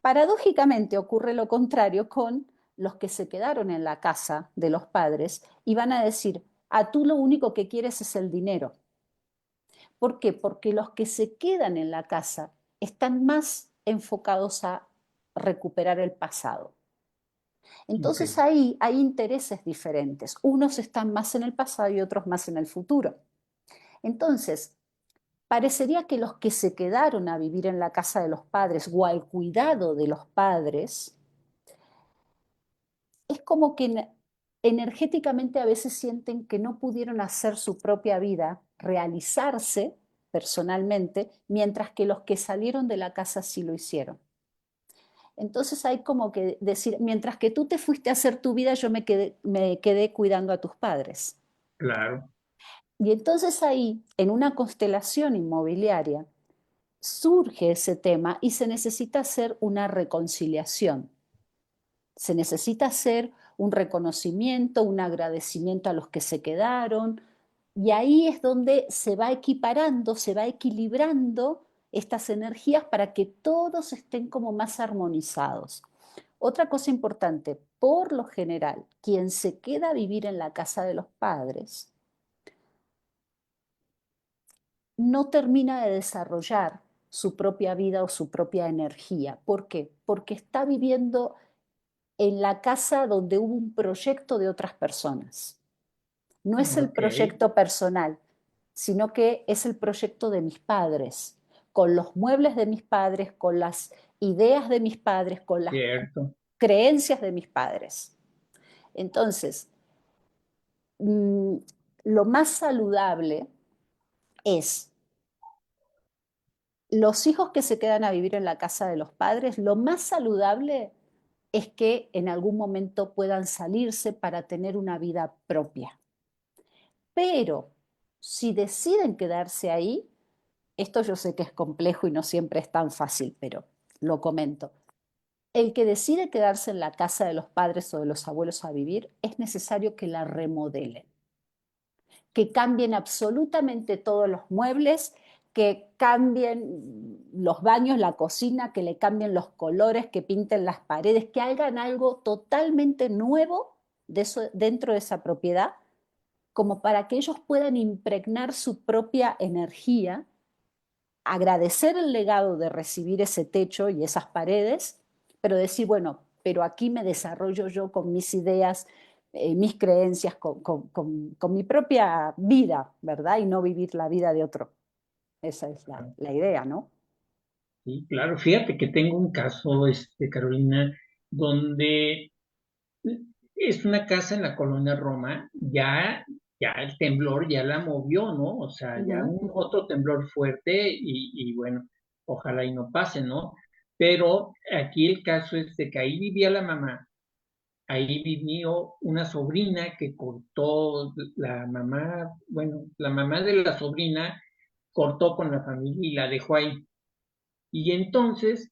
Paradójicamente ocurre lo contrario con los que se quedaron en la casa de los padres y van a decir, tú lo único que quieres es el dinero. ¿Por qué? Porque los que se quedan en la casa están más enfocados a recuperar el pasado. ok, Entonces ahí hay intereses diferentes. Unos están más en el pasado y otros más en el futuro. Entonces, parecería que los que se quedaron a vivir en la casa de los padres o al cuidado de los padres, es como que energéticamente a veces sienten que no pudieron hacer su propia vida, realizarse personalmente, mientras que los que salieron de la casa sí lo hicieron. Entonces hay como que decir, mientras que tú te fuiste a hacer tu vida, yo me quedé cuidando a tus padres. claro, Y entonces ahí, en una constelación inmobiliaria, surge ese tema y se necesita hacer una reconciliación. Se necesita hacer un reconocimiento, un agradecimiento a los que se quedaron, y ahí es donde se va equiparando, se va equilibrando estas energías para que todos estén como más armonizados. Otra cosa importante, por lo general, quien se queda a vivir en la casa de los padres no termina de desarrollar su propia vida o su propia energía. ¿Por qué? Porque está viviendo en la casa donde hubo un proyecto de otras personas. No es el ok, proyecto personal, sino que es el proyecto de mis padres, con los muebles de mis padres, con las ideas de mis padres, con las cierto, creencias de mis padres. Entonces, mm, lo más saludable es los hijos que se quedan a vivir en la casa de los padres, lo más saludable es que en algún momento puedan salirse para tener una vida propia. Pero si deciden quedarse ahí, esto yo sé que es complejo y no siempre es tan fácil, pero lo comento. El que decide quedarse en la casa de los padres o de los abuelos a vivir, es necesario que la remodelen, que cambien absolutamente todos los muebles, que cambien los baños, la cocina, que le cambien los colores, que pinten las paredes, que hagan algo totalmente nuevo dentro de esa propiedad, como para que ellos puedan impregnar su propia energía, agradecer el legado de recibir ese techo y esas paredes, pero decir, bueno, pero aquí me desarrollo yo con mis ideas, mis creencias, con mi propia vida, ¿verdad? Y no vivir la vida de otro. Esa es la idea, ¿no? Sí, claro, fíjate que tengo un caso, Carolina, donde es una casa en la colonia Roma, ya el temblor ya la movió, ¿no? O sea, ya Ujú. un otro temblor fuerte y bueno, ojalá y no pase, ¿no? Pero aquí el caso es de que ahí vivía la mamá, ahí vivió una sobrina que cortó la mamá, bueno, la mamá de la sobrina cortó con la familia y la dejó ahí. Y entonces,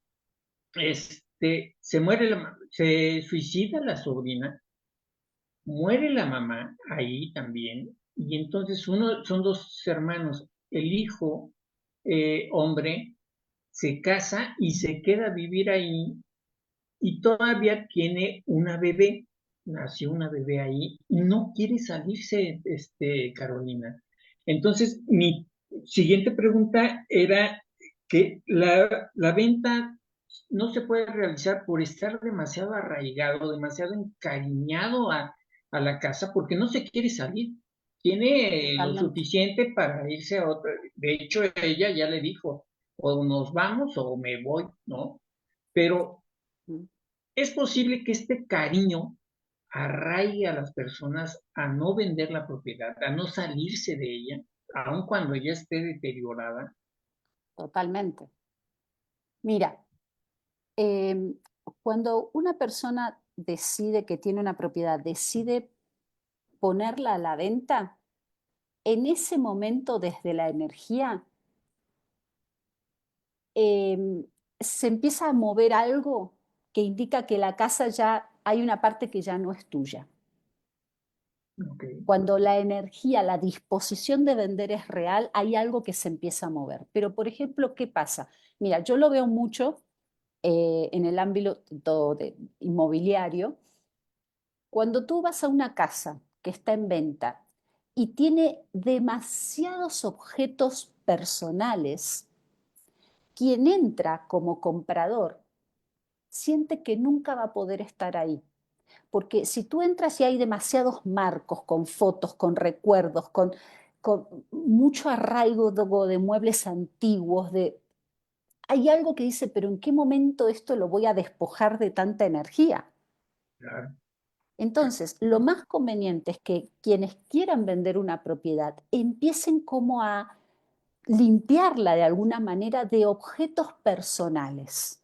se suicida la sobrina, muere la mamá ahí también, y entonces son dos hermanos, el hijo, hombre, se casa y se queda a vivir ahí, y todavía tiene una bebé, nació una bebé ahí, y no quiere salirse, Carolina. Entonces, mi siguiente pregunta era que la venta no se puede realizar por estar demasiado arraigado, demasiado encariñado a la casa, porque no se quiere salir. Tiene lo Totalmente. suficiente para irse a otra. De hecho, ella ya le dijo, o nos vamos o me voy, ¿no? Pero Mm. es posible que este cariño arraigue a las personas a no vender la propiedad, a no salirse de ella, aun cuando ya esté deteriorada. Totalmente. Mira, em, cuando una persona decide que tiene una propiedad, decide ponerla a la venta, en ese momento desde la energía em, se empieza a mover algo que indica que la casa ya hay una parte que ya no es tuya. Ok, Cuando la energía, la disposición de vender es real, hay algo que se empieza a mover. Pero, por ejemplo, ¿qué pasa? Mira, yo lo veo mucho en el ámbito inmobiliario. Cuando tú vas a una casa que está en venta y tiene demasiados objetos personales, quien entra como comprador siente que nunca va a poder estar ahí. Porque si tú entras y hay demasiados marcos con fotos, con recuerdos, con mucho arraigo de muebles antiguos, hay algo que dice, pero ¿en qué momento esto lo voy a despojar de tanta energía? claro. Entonces, lo más conveniente es que quienes quieran vender una propiedad empiecen como a limpiarla de alguna manera de objetos personales.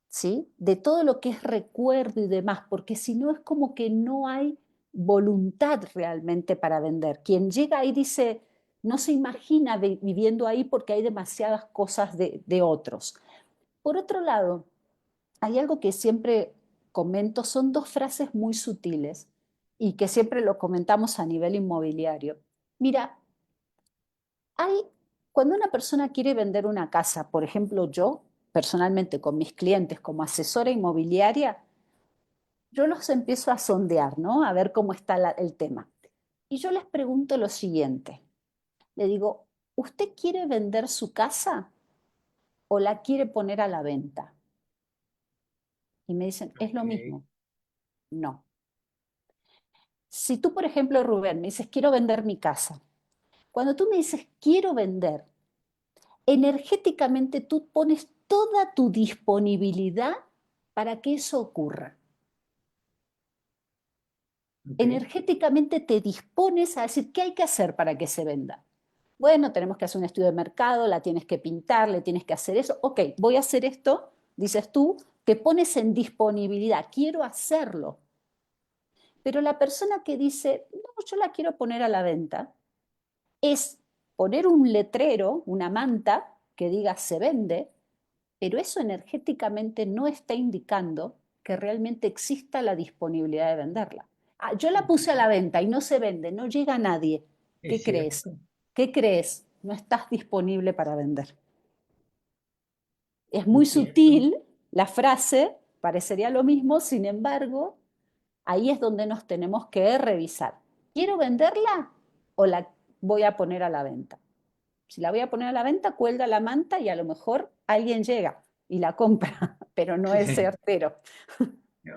¿Sí? De todo lo que es recuerdo y demás, porque si no es como que no hay voluntad realmente para vender. Quien llega ahí dice, no se imagina viviendo ahí porque hay demasiadas cosas de otros. Por otro lado, hay algo que siempre comento, son dos frases muy sutiles y que siempre lo comentamos a nivel inmobiliario. Mira, hay, cuando una persona quiere vender una casa, por ejemplo, yo personalmente con mis clientes como asesora inmobiliaria, yo los empiezo a sondear, ¿no? A ver cómo está el tema. Y yo les pregunto lo siguiente. Le digo, ¿usted quiere vender su casa o la quiere poner a la venta? Y me dicen, es lo Ok, mismo. No. Si tú, por ejemplo, Rubén, me dices, quiero vender mi casa. Cuando tú me dices, quiero vender, energéticamente tú pones toda tu disponibilidad para que eso ocurra. ok, Energéticamente te dispones a decir qué hay que hacer para que se venda. Bueno, tenemos que hacer un estudio de mercado, la tienes que pintar, le tienes que hacer eso. Ok, voy a hacer esto, dices tú, te pones en disponibilidad, quiero hacerlo. Pero la persona que dice, no, yo la quiero poner a la venta, es poner un letrero, una manta que diga se vende, pero eso energéticamente no está indicando que realmente exista la disponibilidad de venderla. Ah, yo la Ok, puse a la venta y no se vende, no llega a nadie. ¿Qué es crees? cierto, ¿Qué crees? No estás disponible para vender. Es muy es cierto. sutil la frase, parecería lo mismo, sin embargo, ahí es donde nos tenemos que revisar. ¿Quiero venderla o la voy a poner a la venta? Si la voy a poner a la venta, cuelga la manta y a lo mejor alguien llega y la compra, pero no es certero.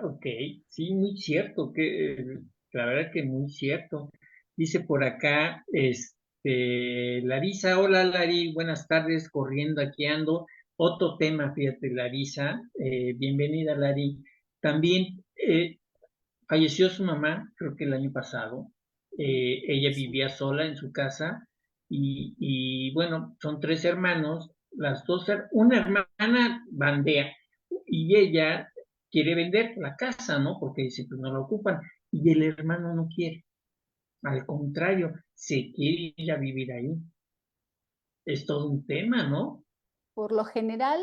Ok, sí, muy cierto, la verdad que muy cierto. Dice por acá, Larisa, hola Lari, buenas tardes, corriendo aquí ando. Otro tema, fíjate, Larisa, bienvenida Lari. También falleció su mamá, creo que el año pasado. Ella Sí. vivía sola en su casa y bueno, son tres hermanos, una hermana bandea y ella quiere vender la casa, ¿no? Porque dice, pues no la ocupan. Y el hermano no quiere. Al contrario, se quiere ir a vivir ahí. Es todo un tema, ¿no? Por lo general,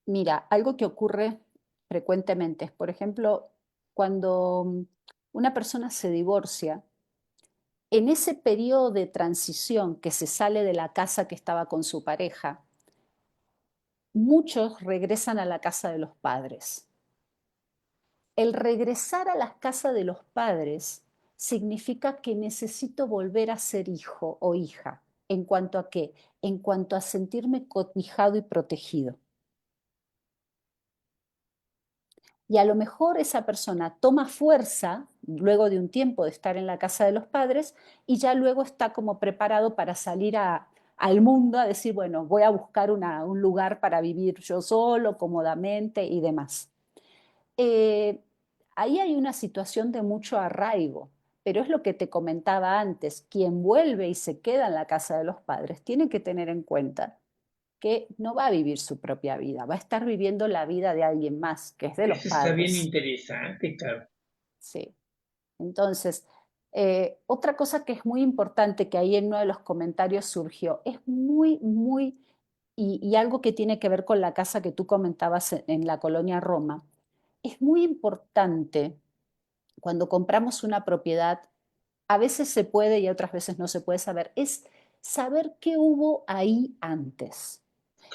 mira, algo que ocurre frecuentemente es, por ejemplo, cuando una persona se divorcia, en ese periodo de transición que se sale de la casa que estaba con su pareja, muchos regresan a la casa de los padres. El regresar a la casa de los padres significa que necesito volver a ser hijo o hija. ¿En cuanto a qué? En cuanto a sentirme cobijado y protegido. Y a lo mejor esa persona toma fuerza luego de un tiempo de estar en la casa de los padres y ya luego está como preparado para salir al mundo a decir, bueno, voy a buscar un lugar para vivir yo solo, cómodamente y demás. Eh, Ahí hay una situación de mucho arraigo, pero es lo que te comentaba antes, quien vuelve y se queda en la casa de los padres tiene que tener en cuenta que no va a vivir su propia vida, va a estar viviendo la vida de alguien más, que es de los Eso está bien padres. interesante, claro. Sí. Entonces, otra cosa que es muy importante que ahí en uno de los comentarios surgió, es y algo que tiene que ver con la casa que tú comentabas en la colonia Roma, es muy importante cuando compramos una propiedad, a veces se puede y otras veces no se puede saber, es saber qué hubo ahí antes.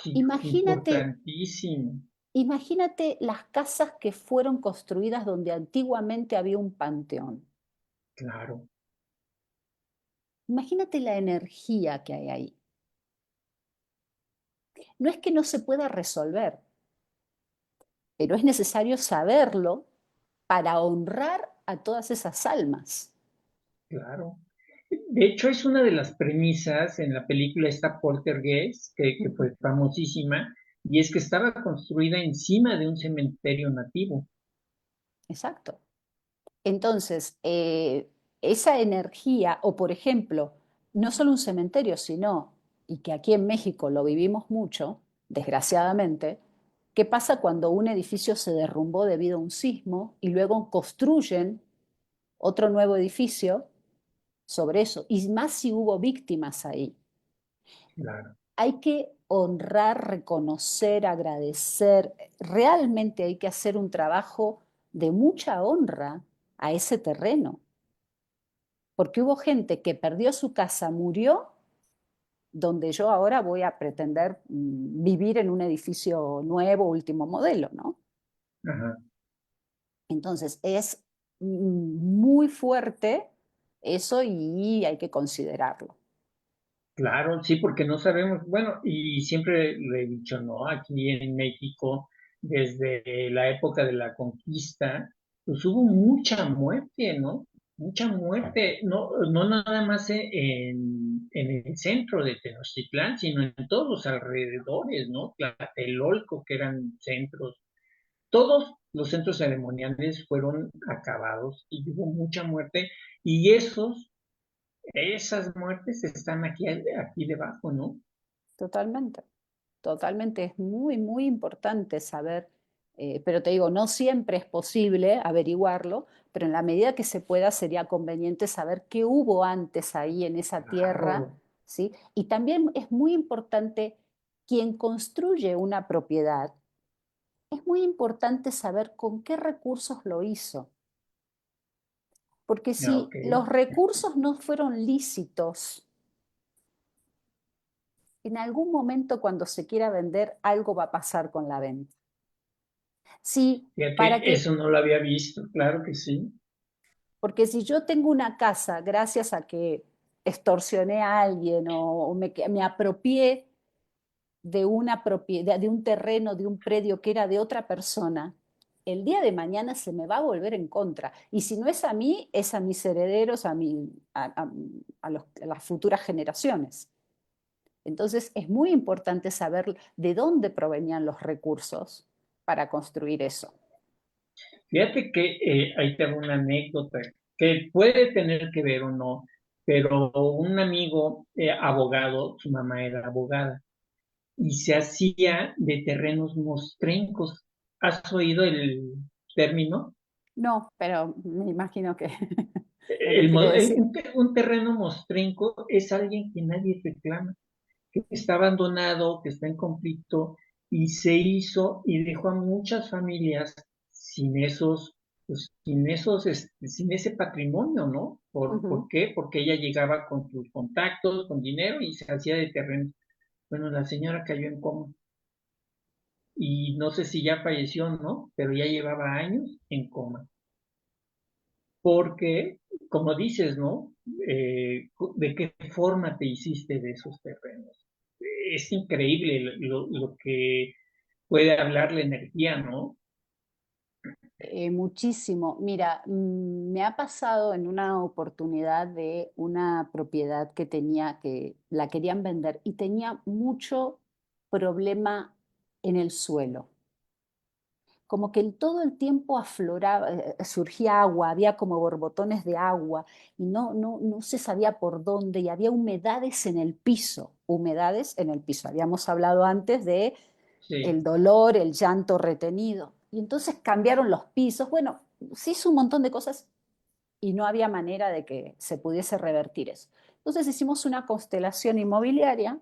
Sí, Imagínate, importantísimo, imagínate las casas que fueron construidas donde antiguamente había un panteón. claro. Imagínate la energía que hay ahí. No es que no se pueda resolver, pero es necesario saberlo para honrar a todas esas almas. Claro. De hecho, es una de las premisas en la película esta Poltergeist, que fue famosísima, y es que estaba construida encima de un cementerio nativo. Exacto. Entonces, esa energía, o por ejemplo, no solo un cementerio, sino, y que aquí en México lo vivimos mucho, desgraciadamente, ¿qué pasa cuando un edificio se derrumbó debido a un sismo y luego construyen otro nuevo edificio sobre eso? Y más si hubo víctimas ahí. Claro. Hay que honrar, reconocer, agradecer. Realmente hay que hacer un trabajo de mucha honra a ese terreno, porque hubo gente que perdió su casa, murió, donde yo ahora voy a pretender vivir en un edificio nuevo, último modelo, ¿no? Ajá. Entonces es muy fuerte eso y hay que considerarlo. Claro, sí, porque no sabemos, bueno, y siempre le he dicho, ¿no? Aquí en México, desde la época de la conquista, pues hubo mucha muerte, ¿no? Mucha muerte, no nada más en el centro de Tenochtitlán, sino en todos los alrededores, ¿no? Tlatelolco, que eran centros, todos los centros ceremoniales fueron acabados y hubo mucha muerte, y esas muertes están aquí debajo, ¿no? Totalmente, totalmente. Es muy, muy importante saber. Pero te digo, no siempre es posible averiguarlo, pero en la medida que se pueda sería conveniente saber qué hubo antes ahí en esa tierra, Claro, ¿sí? Y también es muy importante quien construye una propiedad, es muy importante saber con qué recursos lo hizo, porque ya, ok. si los recursos no fueron lícitos, en algún momento cuando se quiera vender, algo va a pasar con la venta. Sí, para Fíjate, que eso no lo había visto, claro que sí. Porque si yo tengo una casa gracias a que extorsioné a alguien o me apropié de una propiedad, de un terreno, de un predio que era de otra persona, el día de mañana se me va a volver en contra. Y si no es a mí, es a mis herederos, a las futuras generaciones. Entonces es muy importante saber de dónde provenían los recursos para construir eso. Fíjate que ahí tengo una anécdota que puede tener que ver o no, pero un amigo abogado, su mamá era abogada, y se hacía de terrenos mostrencos. ¿Has oído el término? No, pero me imagino que lo que quiere decir. Un terreno mostrenco es alguien que nadie reclama, que está abandonado, que está en conflicto y se hizo y dejó a muchas familias sin esos, pues, sin ese patrimonio, ¿no? ¿Por Ujú. qué? Porque ella llegaba con sus contactos, con dinero y se hacía de terreno. Bueno, la señora cayó en coma y no sé si ya falleció o no, pero ya llevaba años en coma. Porque, como dices, ¿no? ¿De qué forma te hiciste de esos terrenos? Es increíble lo que puede hablar la energía, ¿no? Muchísimo. Mira, me ha pasado en una oportunidad de una propiedad que tenía, que la querían vender y tenía mucho problema en el suelo. Como que todo el tiempo afloraba, surgía agua, había como borbotones de agua y no se sabía por dónde y había humedades en el piso, humedades en el piso. Habíamos hablado antes de el Sí, dolor, el llanto retenido. Y entonces cambiaron los pisos. Bueno, se hizo un montón de cosas y no había manera de que se pudiese revertir eso. Entonces hicimos una constelación inmobiliaria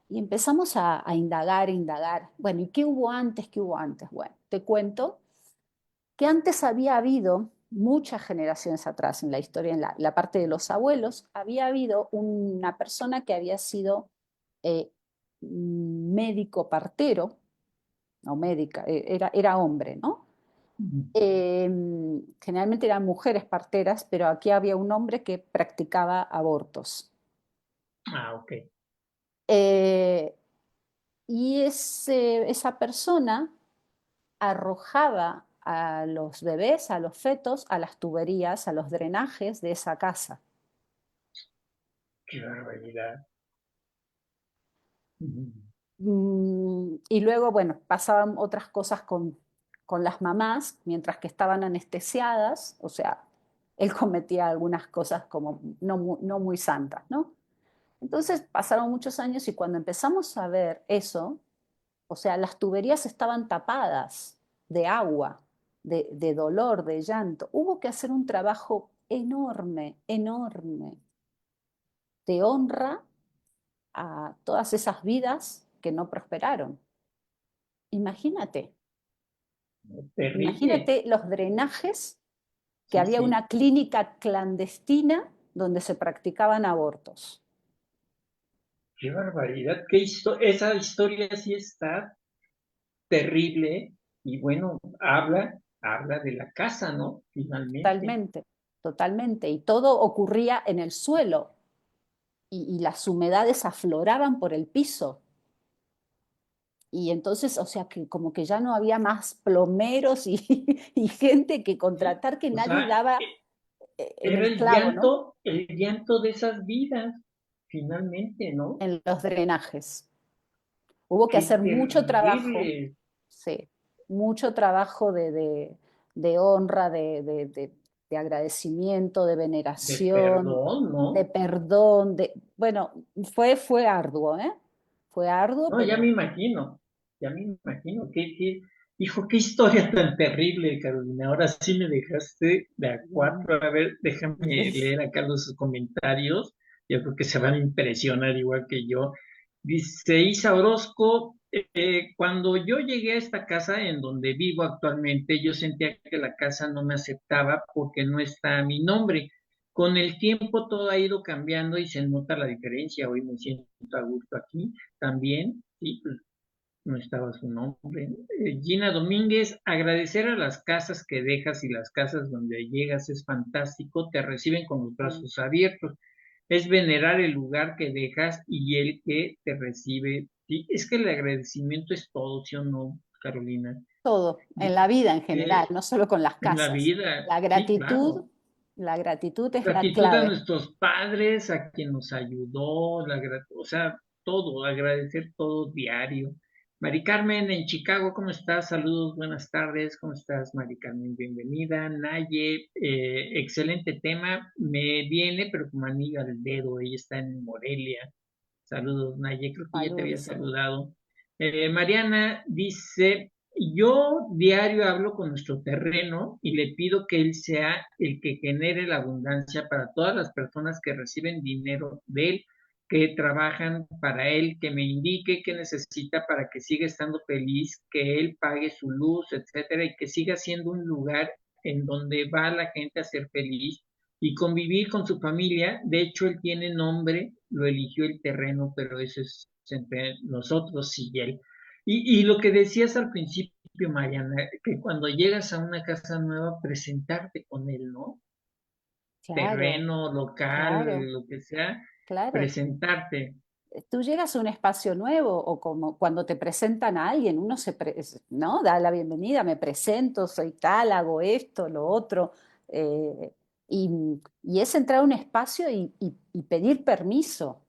y empezamos a indagar, indagar. Bueno, ¿y qué hubo antes? ¿Qué hubo antes? Bueno, te cuento que antes había habido, muchas generaciones atrás en la historia, en la parte de los abuelos, había habido una persona que había sido eh, médico partero, o médica, era hombre, ¿no? Eh, Generalmente eran mujeres parteras, pero aquí había un hombre que practicaba abortos. ah, ok. Eh, y esa persona arrojaba a los bebés, a los fetos, a las tuberías, a los drenajes de esa casa. Qué barbaridad. Ujú. Y luego, bueno, pasaban otras cosas con las mamás mientras que estaban anestesiadas, o sea, él cometía algunas cosas como no muy santas, ¿no? Entonces pasaron muchos años y cuando empezamos a ver eso, o sea, las tuberías estaban tapadas de agua, de dolor, de llanto. Hubo que hacer un trabajo enorme, enorme, de honra a todas esas vidas que no prosperaron. Imagínate, Terrible. imagínate los drenajes, que Sí, había sí. una clínica clandestina donde se practicaban abortos. Qué barbaridad. Esa historia sí está terrible y bueno, habla de la casa, ¿no? Finalmente. Totalmente, totalmente. Y todo ocurría en el suelo y las humedades afloraban por el piso. Y entonces, o sea, que como que ya no había más plomeros y, y gente que Sí. contratar, que O nadie sea, daba en era el clavo, ¿no? el llanto de esas vidas, finalmente, ¿no? En los drenajes. Hubo que Qué hacer mucho trabajo, terrible, sí, mucho trabajo de honra, de agradecimiento, de de veneración, perdón, de ¿no? perdón, bueno, fue arduo, ¿eh? Fue arduo, No, pero ya me imagino, qué, Hijo, qué historia tan terrible, Carolina. Ahora sí me dejaste de a Mm, cuatro. A ver, déjame sí. leer acá los comentarios. Yo creo que se van a impresionar igual que yo. Dice Isa Orozco, cuando yo llegué a esta casa en donde vivo actualmente, yo sentía que la casa no me aceptaba porque no está mi nombre. Con el tiempo todo ha ido cambiando y se nota la diferencia. Hoy me siento a gusto aquí también. Sí, pues, no estaba su nombre. Gina Domínguez, agradecer a las casas que dejas y las casas donde llegas es fantástico, te reciben con los Sí, brazos abiertos. Es venerar el lugar que dejas y el que te recibe. Sí, es que el agradecimiento es todo, ¿sí o no, Carolina? todo, en la vida en general, Dice, no solo con las en la casas. vida, La sí, gratitud, claro. la gratitud es la Gratitud a clave. nuestros padres, a quien nos ayudó, o sea, todo, agradecer todo diario. Mari Carmen en Chicago, ¿cómo estás? Saludos, buenas tardes, ¿cómo estás, Mari Carmen? Bienvenida. Naye, excelente tema, me viene, pero como anillo al dedo, ella está en Morelia. Saludos, Naye, creo que ya te había Saludos. saludado. Mariana dice, yo diario hablo con nuestro terreno y le pido que él sea el que genere la abundancia para todas las personas que reciben dinero de él, que trabajan para él, que me indique qué necesita para que siga estando feliz, que él pague su luz, etcétera, y que siga siendo un lugar en donde va la gente a ser feliz y convivir con su familia. De hecho, él tiene nombre, lo eligió el terreno, pero eso es entre nosotros y él. Y lo que decías al principio, Mariana, que cuando llegas a una casa nueva, presentarte con él, ¿no? Claro, Terreno, claro, local, lo que sea, claro. presentarte. Tú llegas a un espacio nuevo o como cuando te presentan a alguien, uno ¿no? Da la bienvenida, me presento, soy tal, hago esto, lo otro. eh, y es entrar a un espacio y pedir permiso,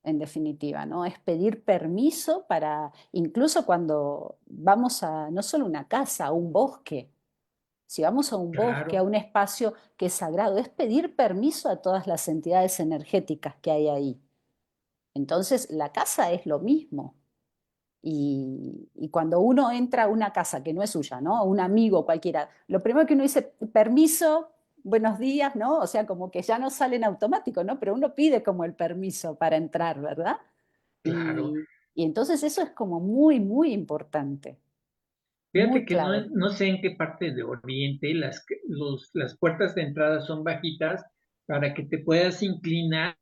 en definitiva, ¿no? Es pedir permiso para, incluso cuando vamos a, no solo una casa, a un bosque. Si vamos a un bosque, a Claro, un espacio que es sagrado, es pedir permiso a todas las entidades energéticas que hay ahí. Entonces, la casa es lo mismo. Y cuando uno entra a una casa que no es suya, ¿no? Un amigo cualquiera, lo primero que uno dice, permiso, buenos días, ¿no? O sea, como que ya no sale en automático, ¿no? Pero uno pide como el permiso para entrar, ¿verdad? claro. Y entonces eso es como muy, muy importante, muy Fíjate que no, clave. no sé en qué parte de Oriente las puertas de entrada son bajitas para que te puedas inclinar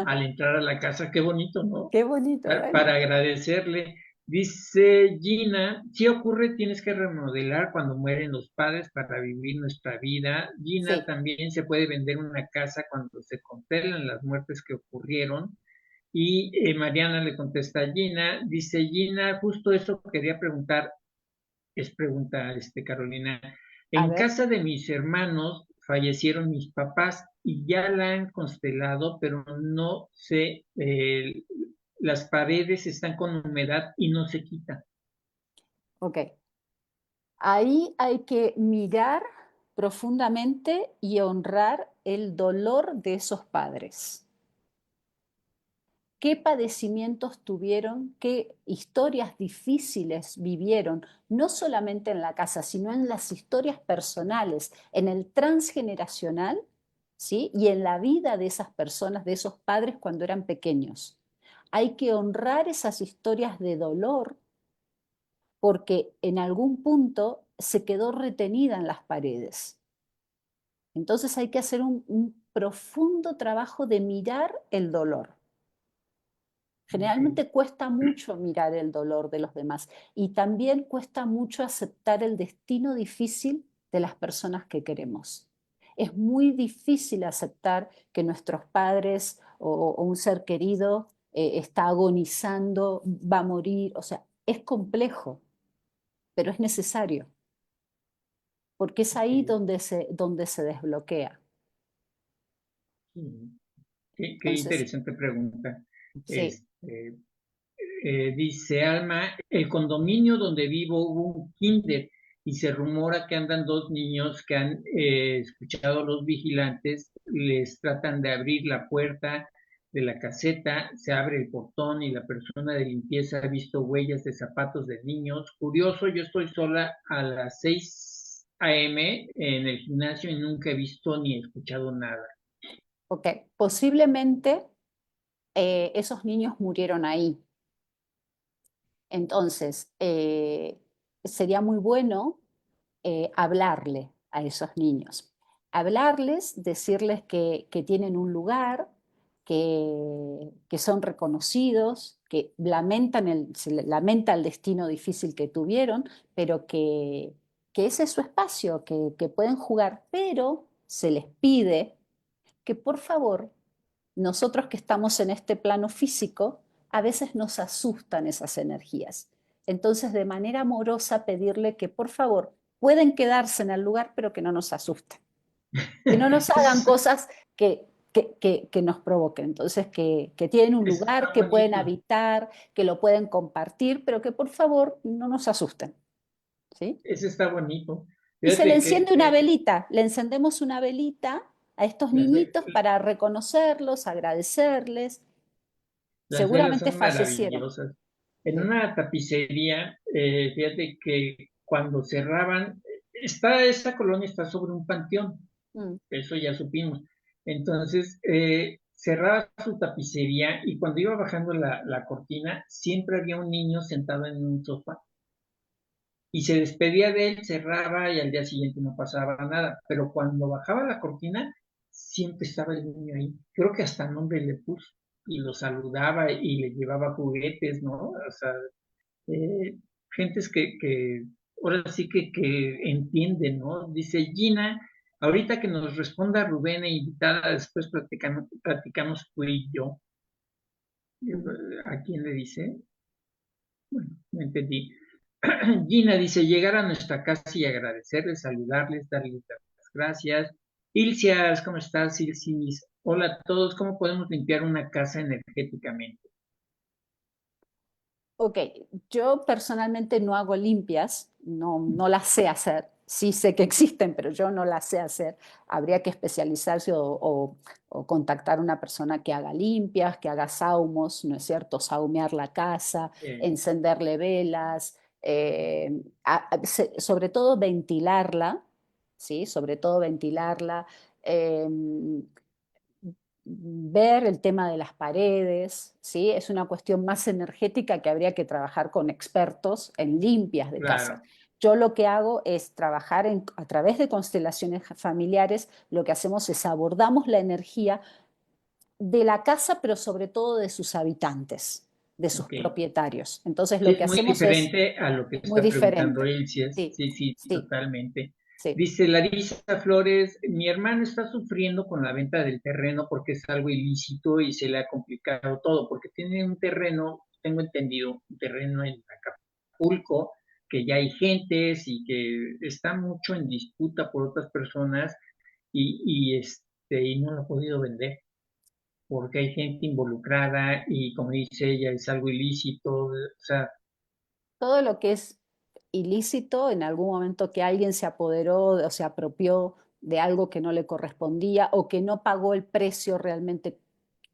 al entrar a la casa. Qué bonito, ¿no? Qué bonito, Para bueno. agradecerle. Dice Gina, si ocurre, tienes que remodelar cuando mueren los padres para vivir nuestra vida. Gina, Sí, también se puede vender una casa cuando se congelan las muertes que ocurrieron. Y Mariana le contesta a Gina, dice Gina, justo eso quería preguntar, es pregunta, Carolina. a En ver. casa de mis hermanos fallecieron mis papás y ya la han constelado, pero no sé, las paredes están con humedad y no se quita. Ok. Ahí hay que mirar profundamente y honrar el dolor de esos padres. ¿Qué padecimientos tuvieron? ¿Qué historias difíciles vivieron? No solamente en la casa, sino en las historias personales, en el transgeneracional, ¿sí? Y en la vida de esas personas, de esos padres cuando eran pequeños. Hay que honrar esas historias de dolor porque en algún punto se quedó retenida en las paredes. Entonces hay que hacer un profundo trabajo de mirar el dolor. Ok. Generalmente cuesta mucho mirar el dolor de los demás y también cuesta mucho aceptar el destino difícil de las personas que queremos. Es muy difícil aceptar que nuestros padres o un ser querido está agonizando, va a morir, o sea, es complejo, pero es necesario. Porque es ahí Ok. donde se desbloquea. Sí. Qué Entonces, interesante pregunta. sí, Dice Alma, el condominio donde vivo hubo un kinder y se rumora que andan dos niños que han escuchado a los vigilantes, les tratan de abrir la puerta de la caseta, se abre el portón y la persona de limpieza ha visto huellas de zapatos de niños. Curioso, yo estoy sola a las 6 a.m. en el gimnasio y nunca he visto ni escuchado nada. Ok, posiblemente esos niños murieron ahí. Entonces, sería muy bueno hablarle a esos niños. Hablarles, decirles que tienen un lugar, que son reconocidos, que se lamenta el destino difícil que tuvieron, pero que ese es su espacio, que pueden jugar, pero se les pide que por favor, nosotros que estamos en este plano físico, a veces nos asustan esas energías. Entonces, de manera amorosa, pedirle que por favor pueden quedarse en el lugar, pero que no nos asusten, que no nos hagan Eso, cosas que nos provoquen. Entonces, que tienen un eso lugar, está que pueden bonito. habitar, que lo pueden compartir, pero que por favor no nos asusten. ¿Sí? Eso está bonito. Y se le Fíjate que enciende una velita, le encendemos una velita a estos las, niñitos para reconocerlos, agradecerles. las velas Seguramente son fallecieron. maravillosas. En Sí. una tapicería, fíjate que cuando cerraban, esta colonia está sobre un panteón, Mm. eso ya supimos. Entonces, cerraba su tapicería y cuando iba bajando la cortina, siempre había un niño sentado en un sofá. Y se despedía de él, cerraba y al día siguiente no pasaba nada. Pero cuando bajaba la cortina, siempre estaba el niño ahí. Creo que hasta nombre le puso y lo saludaba y le llevaba juguetes, ¿no? O sea, eh, gentes que ahora sí que entienden, ¿no? Dice Gina, ahorita que nos responda Rubén e invitada, después platicamos tú y yo. ¿A quién le dice? Bueno, no entendí. Gina dice, llegar a nuestra casa y agradecerles, saludarles, darles las gracias. Ilcias, ¿cómo estás, Ilcis? Hola a todos, ¿cómo podemos limpiar una casa energéticamente? Ok, yo personalmente no hago limpias, no las sé hacer. Sí sé que existen, pero yo no las sé hacer. Habría que especializarse o contactar a una persona que haga limpias, que haga saumos, ¿no es cierto? Saumear la casa, Eh, encenderle velas, sobre todo ventilarla, ¿sí? Sobre todo ventilarla. eh, Ver el tema de las paredes, ¿sí? Es una cuestión más energética que habría que trabajar con expertos en limpias de casas. claro, Yo lo que hago es trabajar a través de constelaciones familiares, lo que hacemos es abordamos la energía de la casa, pero sobre todo de sus habitantes, de sus ok. propietarios. Entonces Sí, lo es que muy hacemos es diferente a lo que muy está preguntando diferente. Ilcias. Sí, Sí, sí, sí, totalmente. sí. Dice Larisa Flores, mi hermano está sufriendo con la venta del terreno porque es algo ilícito y se le ha complicado todo, porque tiene un terreno, tengo entendido, un terreno en Acapulco, que ya hay gentes y que está mucho en disputa por otras personas y no lo ha podido vender porque hay gente involucrada y como dice ella, es algo ilícito, o sea, Todo lo que es ilícito, en algún momento que alguien se apoderó o se apropió de algo que no le correspondía o que no pagó el precio realmente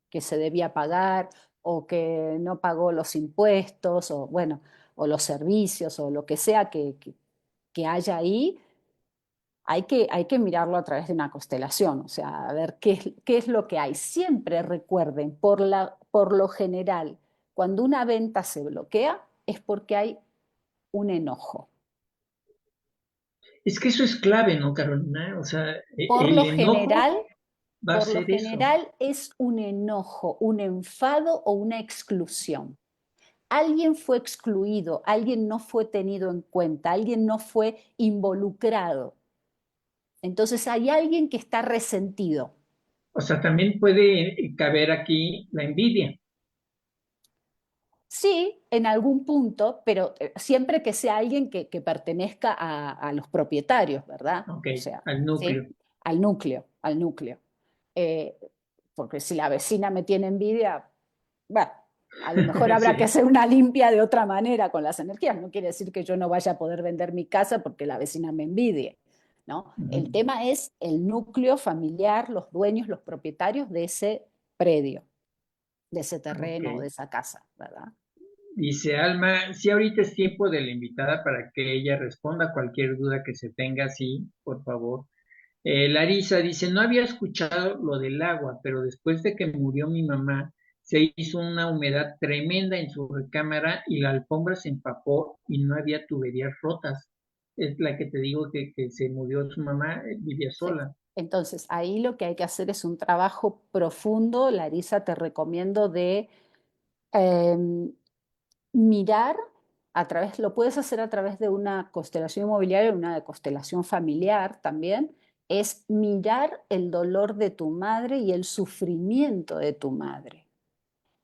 que se debía pagar o que no pagó los impuestos o bueno, o los servicios o lo que sea que haya ahí, hay que mirarlo a través de una constelación, o sea, a ver qué es lo que hay. Siempre recuerden, por lo general, cuando una venta se bloquea es porque hay un enojo. es que eso es clave, ¿no, Carolina? O sea, Por el lo enojo general, va a por lo ser eso. general es un enojo, un enfado o una exclusión. Alguien fue excluido, alguien no fue tenido en cuenta, alguien no fue involucrado. Entonces hay alguien que está resentido. O sea, también puede caber aquí la envidia. Sí, en algún punto, pero siempre que sea alguien que pertenezca a los propietarios, ¿verdad? Ok, O sea, al ¿sí? núcleo. Al núcleo, al núcleo. Eh, Porque si la vecina me tiene envidia, bueno, a lo mejor habrá que Sí. hacer una limpia de otra manera con las energías. No quiere decir que yo no vaya a poder vender mi casa porque la vecina me envidie, ¿no? El Ujú. tema es el núcleo familiar, los dueños, los propietarios de ese predio. de ese Ok. terreno o de esa casa, ¿verdad? Dice Alma, sí, ahorita es tiempo de la invitada para que ella responda a cualquier duda que se tenga, sí, por favor. Larisa dice, no había escuchado lo del agua, pero después de que murió mi mamá, se hizo una humedad tremenda en su recámara y la alfombra se empapó y no había tuberías rotas. Es la que te digo que se murió su mamá, vivía Sí. sola. Entonces, ahí lo que hay que hacer es un trabajo profundo. Larisa, te recomiendo de em, mirar a través, lo puedes hacer a través de una constelación inmobiliaria, una constelación familiar también, es mirar el dolor de tu madre y el sufrimiento de tu madre.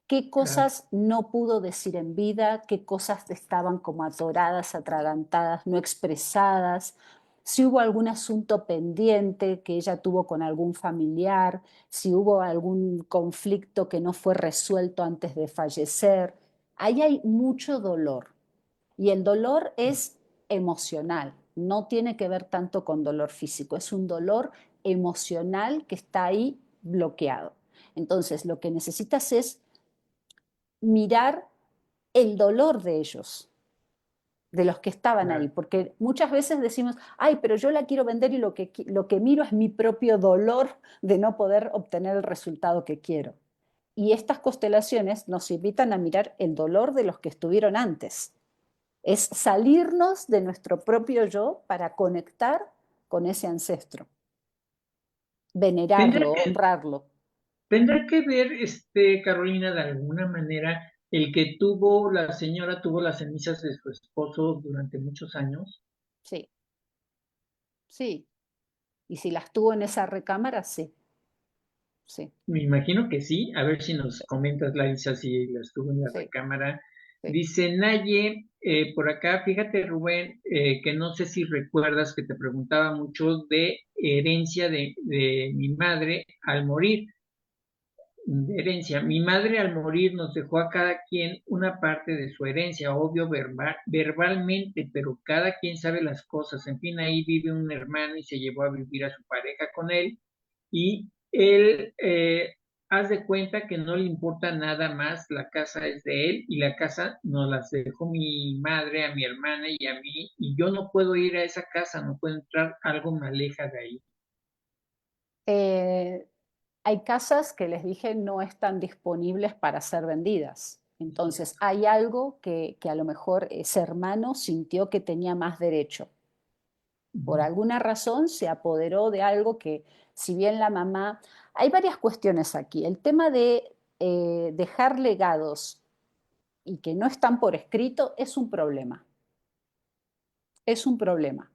¿Qué Claro. cosas no pudo decir en vida? ¿Qué cosas estaban como atoradas, atragantadas, no expresadas? Si hubo algún asunto pendiente que ella tuvo con algún familiar, si hubo algún conflicto que no fue resuelto antes de fallecer. Ahí hay mucho dolor y el dolor es emocional, no tiene que ver tanto con dolor físico, es un dolor emocional que está ahí bloqueado. Entonces, lo que necesitas es mirar el dolor de ellos, de los que estaban ahí, Claro. porque muchas veces decimos, ay, pero yo la quiero vender y lo que miro es mi propio dolor de no poder obtener el resultado que quiero. Y estas constelaciones nos invitan a mirar el dolor de los que estuvieron antes. Es salirnos de nuestro propio yo para conectar con ese ancestro, Tendrá venerarlo, que, honrarlo. tendrá que ver, Carolina, de alguna manera, el que la señora tuvo las cenizas de su esposo durante muchos años. Sí, sí. Y si las tuvo en esa recámara, sí, sí, Me imagino que sí. A ver si nos sí, comentas, Larisa, si la estuvo en la sí, recámara. sí. Dice Naye, por acá, fíjate, Rubén, que no sé si recuerdas que te preguntaba mucho de herencia de mi madre al morir. De herencia. Mi madre al morir nos dejó a cada quien una parte de su herencia, obvio verbalmente, pero cada quien sabe las cosas. En fin, ahí vive un hermano y se llevó a vivir a su pareja con él y él, haz de cuenta que no le importa nada más, la casa es de él y la casa nos las dejó mi madre a mi hermana y a mí y yo no puedo ir a esa casa, no puedo entrar, algo me aleja de ahí. Eh, hay casas que les dije no están disponibles para ser vendidas. Entonces hay algo que a lo mejor ese hermano sintió que tenía más derecho. Por alguna razón se apoderó de algo que, si bien la mamá, hay varias cuestiones aquí. El tema de dejar legados y que no están por escrito es un problema. Es un problema.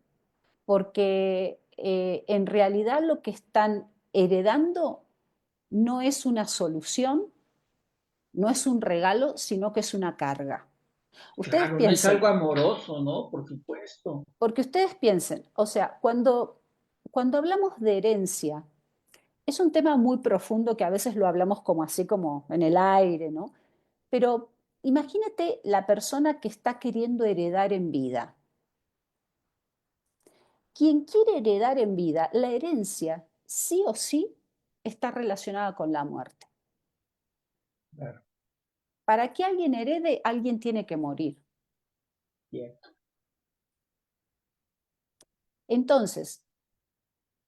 Porque en realidad lo que están heredando no es una solución, no es un regalo, sino que es una carga. Ustedes Claro, no es piensen, algo amoroso, ¿no? Por supuesto. porque ustedes piensen, o sea, cuando hablamos de herencia, es un tema muy profundo que a veces lo hablamos como así, como en el aire, ¿no? Pero imagínate la persona que está queriendo heredar en vida. Quien quiere heredar en vida, la herencia sí o sí está relacionada con la muerte. Claro, Para que alguien herede, alguien tiene que morir. cierto. Entonces,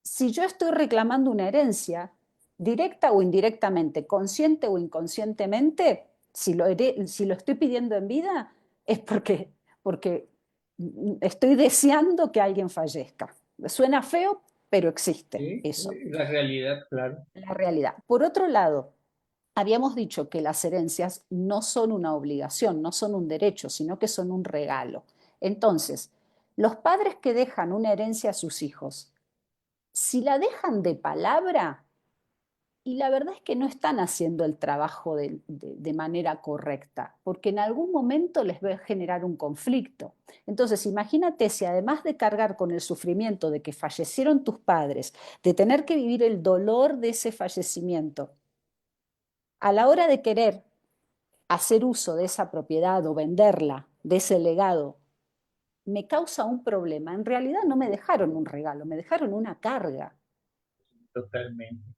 si yo estoy reclamando una herencia, directa o indirectamente, consciente o inconscientemente, si lo estoy pidiendo en vida, es porque estoy deseando que alguien fallezca. Suena feo, pero existe Sí, eso, la realidad, claro. la realidad. Por otro lado, habíamos dicho que las herencias no son una obligación, no son un derecho, sino que son un regalo. Entonces, los padres que dejan una herencia a sus hijos, si la dejan de palabra, y la verdad es que no están haciendo el trabajo de manera correcta, porque en algún momento les va a generar un conflicto. Entonces, imagínate si además de cargar con el sufrimiento de que fallecieron tus padres, de tener que vivir el dolor de ese fallecimiento, a la hora de querer hacer uso de esa propiedad o venderla, de ese legado, me causa un problema. En realidad no me dejaron un regalo, me dejaron una carga. Totalmente.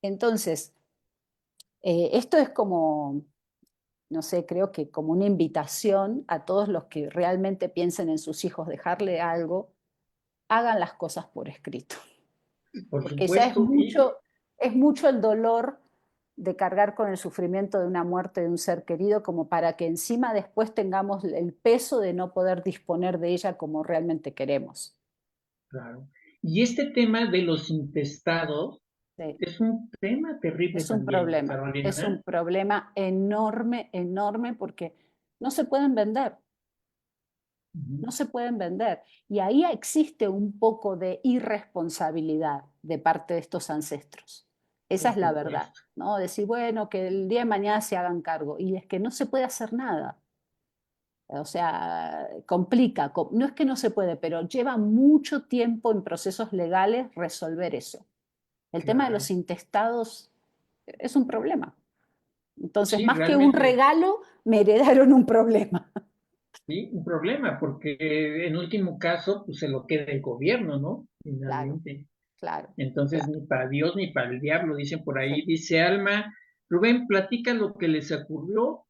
Entonces, Esto es como, no sé, creo que como una invitación a todos los que realmente piensen en sus hijos, dejarle algo, hagan las cosas por escrito, Por porque ya supuesto, es mucho el dolor de cargar con el sufrimiento de una muerte de un ser querido, como para que encima después tengamos el peso de no poder disponer de ella como realmente queremos. claro. Y este tema de los intestados Sí. es un tema terrible también, Es un Carolina. problema enorme, enorme, porque no se pueden vender, Ujú. no se pueden vender. Y ahí existe un poco de irresponsabilidad de parte de estos ancestros. Esa Por es la verdad, supuesto. ¿no? Decir, bueno, que el día de mañana se hagan cargo. Y es que no se puede hacer nada. O sea, complica. No es que no se puede, pero lleva mucho tiempo en procesos legales resolver eso. El tema de Claro. los intestados es un problema. Entonces, Sí, más que un realmente, regalo, me heredaron un problema. sí, un problema, porque en último caso, pues se lo queda el gobierno, ¿no? Claro, Finalmente. claro, Entonces, claro. ni para Dios ni para el diablo, dicen por Sí. ahí. Dice Alma, Rubén, platica lo que les ocurrió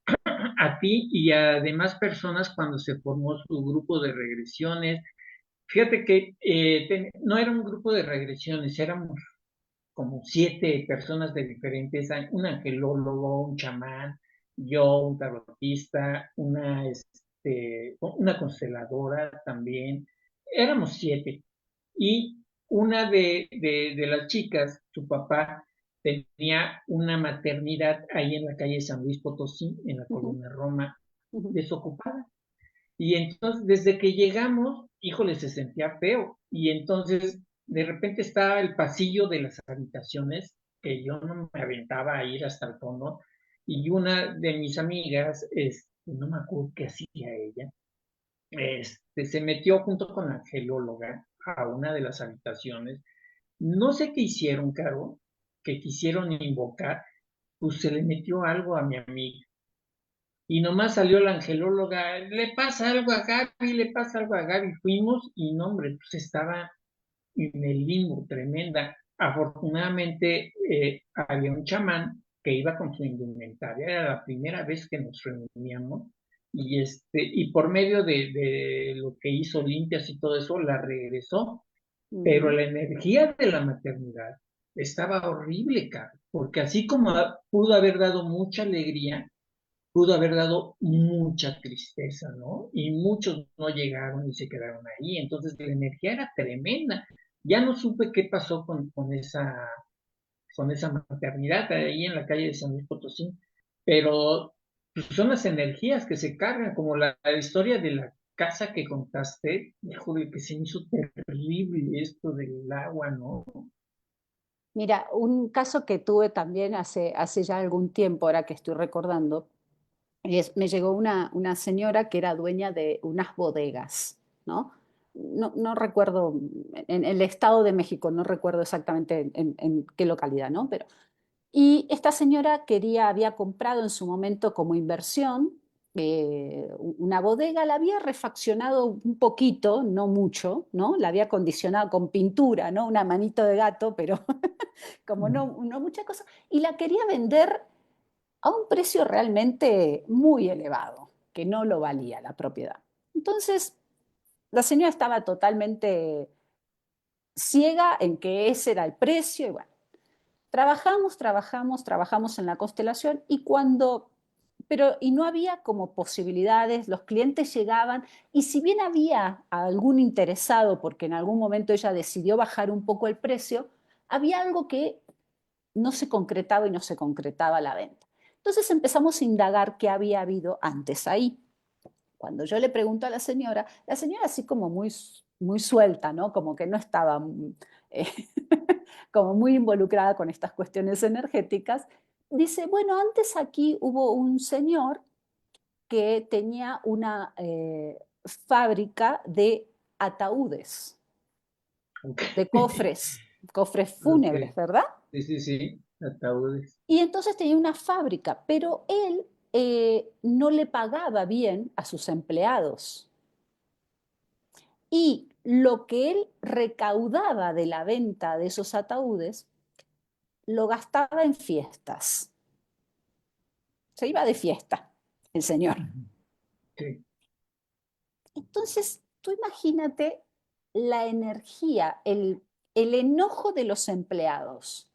a ti y a demás personas cuando se formó su grupo de regresiones. Fíjate que no era un grupo de regresiones, éramos como 7 personas de diferentes, un angelólogo, un chamán, yo, un tarotista, una consteladora también, éramos 7. Y una de las chicas, su papá, tenía una maternidad ahí en la calle San Luis Potosí, en la Ujú, colonia Roma, ujú, desocupada. Y entonces, desde que llegamos, híjole, se sentía feo. Y entonces, de repente estaba el pasillo de las habitaciones, que yo no me aventaba a ir hasta el fondo. Y una de mis amigas, no me acuerdo qué hacía ella, se metió junto con la angelóloga a una de las habitaciones. No sé qué hicieron, Caro, que quisieron invocar, pues se le metió algo a mi amiga y nomás salió la angelóloga, le pasa algo a Gaby, le pasa algo a Gaby. Fuimos y no, hombre, pues estaba en el limbo, tremenda. Afortunadamente había un chamán que iba con su indumentaria, era la primera vez que nos reuníamos y por medio de lo que hizo limpias y todo eso, la regresó. Pero ujú. la energía de la maternidad estaba horrible, cara, porque así como pudo haber dado mucha alegría, pudo haber dado mucha tristeza, ¿no? Y muchos no llegaron y se quedaron ahí. Entonces la energía era tremenda. Ya no supe qué pasó con esa maternidad ahí en la calle de San Luis Potosí, pero pues, son las energías que se cargan, como la historia de la casa que contaste, híjole, que se me hizo terrible esto del agua, ¿no? Mira, un caso que tuve también hace ya algún tiempo, ahora que estoy recordando, me llegó una señora que era dueña de unas bodegas, ¿no? No, no recuerdo, en el estado de México, no recuerdo exactamente en qué localidad, ¿no? Pero y esta señora había comprado en su momento como inversión una bodega, la había refaccionado un poquito, no mucho, ¿no? La había acondicionado con pintura, ¿no? Una manito de gato, pero como no mucha cosa, y la quería vender a un precio realmente muy elevado, que no lo valía la propiedad. Entonces, la señora estaba totalmente ciega en que ese era el precio, y bueno, trabajamos en la constelación y no había como posibilidades, los clientes llegaban y si bien había algún interesado, porque en algún momento ella decidió bajar un poco el precio, había algo que no se concretaba y no se concretaba la venta. Entonces empezamos a indagar qué había habido antes ahí. Cuando yo le pregunto a la señora así como muy suelta, ¿no? Como que no estaba eh, como muy involucrada con estas cuestiones energéticas, dice, bueno, antes aquí hubo un señor que tenía una fábrica de ataúdes, Ok, de cofres ok. fúnebres, ¿verdad? Sí, sí, sí, ataúdes. Y entonces tenía una fábrica, pero él no le pagaba bien a sus empleados. Y lo que él recaudaba de la venta de esos ataúdes lo gastaba en fiestas. se iba de fiesta el señor. Ujú. Sí, Entonces, tú imagínate la energía, el enojo de los empleados.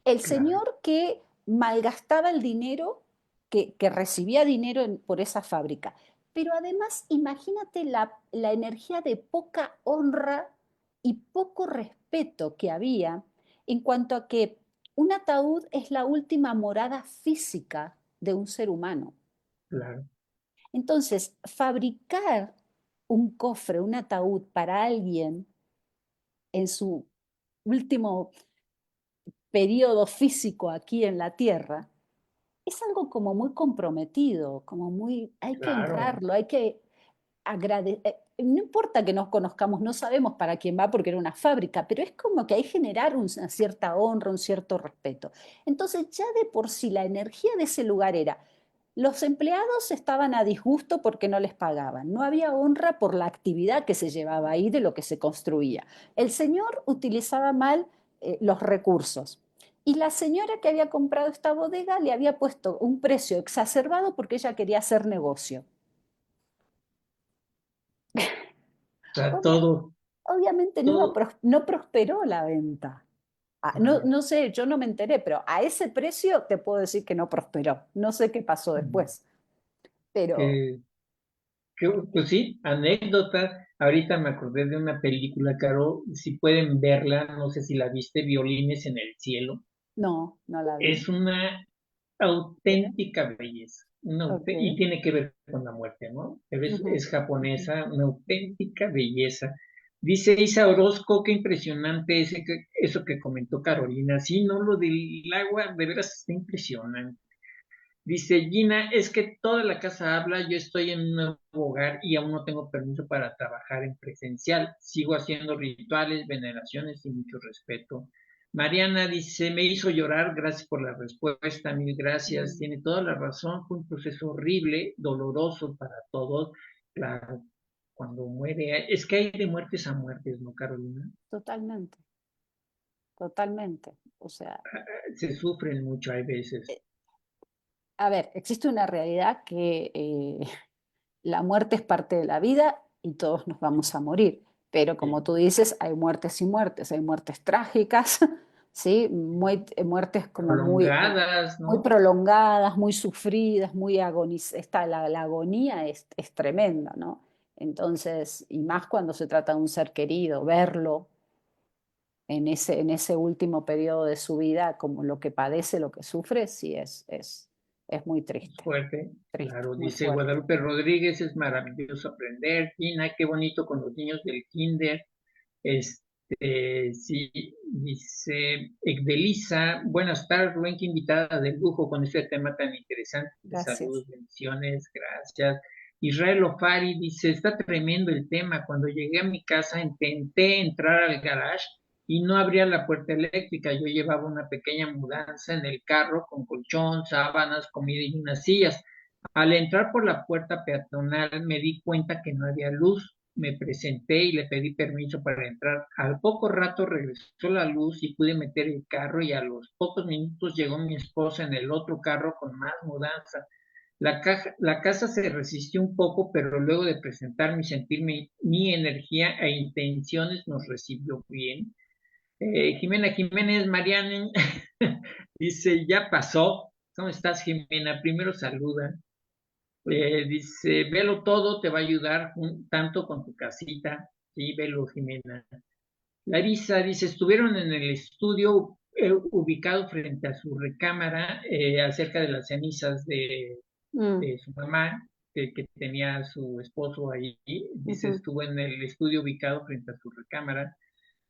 El claro, señor que malgastaba el dinero, que recibía dinero por esa fábrica. Pero además, imagínate la energía de poca honra y poco respeto que había en cuanto a que un ataúd es la última morada física de un ser humano. claro, Entonces, fabricar un cofre, un ataúd para alguien en su último periodo físico aquí en la Tierra, es algo como muy comprometido, como muy, hay que claro. honrarlo, hay que agradecer. No importa que nos conozcamos, no sabemos para quién va porque era una fábrica, pero es como que hay que generar una cierta honra, un cierto respeto. Entonces ya de por sí la energía de ese lugar era, los empleados estaban a disgusto porque no les pagaban, no había honra por la actividad que se llevaba ahí de lo que se construía. El señor utilizaba mal los recursos. Y la señora que había comprado esta bodega le había puesto un precio exacerbado porque ella quería hacer negocio. O sea, Obvia- todo, obviamente no, todo, no prosperó la venta. No, claro. no sé, yo no me enteré, pero a ese precio te puedo decir que no prosperó. No sé qué pasó Ujú. después, pero Que, pues sí, anécdota. Ahorita me acordé de una película, Caro, si pueden verla, no sé si la viste, Violines en el cielo. no, no la vi. Es una ¿Qué? auténtica belleza, Ok. y tiene que ver con la muerte, ¿no? Pero Ujú. es japonesa, una auténtica belleza. Dice Isa Orozco, qué impresionante eso que comentó Carolina. Sí, no, lo del agua, de veras está impresionante. Dice Gina, es que toda la casa habla, yo estoy en un nuevo hogar y aún no tengo permiso para trabajar en presencial. Sigo haciendo rituales, veneraciones y mucho respeto. Mariana dice, me hizo llorar, gracias por la respuesta, mil gracias. Mm, Tiene toda la razón, fue un proceso horrible, doloroso para todos. Claro, cuando muere, es que hay de muertes a muertes, ¿no, Carolina? totalmente, totalmente. O sea, Se sufren mucho, hay veces. eh, a ver, existe una realidad que la muerte es parte de la vida y todos nos vamos a morir. Pero como Sí, tú dices, hay muertes y muertes, hay muertes trágicas, ¿sí? Muertes como prolongadas, muy ¿no? prolongadas, muy sufridas, muy agonizadas. La agonía es tremenda, ¿no? Entonces, y más cuando se trata de un ser querido, verlo en ese último periodo de su vida, como lo que padece, lo que sufre, sí es muy triste, Fuerte, triste, claro, muy dice fuerte. Guadalupe Rodríguez, es maravilloso aprender. Gina, qué bonito con los niños del kinder. Sí, dice Egdelisa, buenas tardes, Rubén, qué invitada de lujo con este tema tan interesante. Gracias. Saludos, bendiciones, gracias. Israel Ofari dice, está tremendo el tema. Cuando llegué a mi casa intenté entrar al garage y no abría la puerta eléctrica. Yo llevaba una pequeña mudanza en el carro con colchón, sábanas, comida y unas sillas. Al entrar por la puerta peatonal me di cuenta que no había luz. Me presenté y le pedí permiso para entrar. Al poco rato regresó la luz y pude meter el carro y a los pocos minutos llegó mi esposa en el otro carro con más mudanza. La casa se resistió un poco, pero luego de presentarme y sentir mi energía e intenciones nos recibió bien. Jimena Jiménez Mariana dice, ya pasó. ¿Cómo estás, Jimena? Primero saluda. Dice, velo todo, te va a ayudar tanto con tu casita. Sí, velo, Jimena. Larisa dice, estuvieron en el estudio ubicado frente a su recámara acerca de las cenizas Mm, de su mamá, que tenía su esposo ahí. Dice, ujú. estuvo en el estudio ubicado frente a su recámara.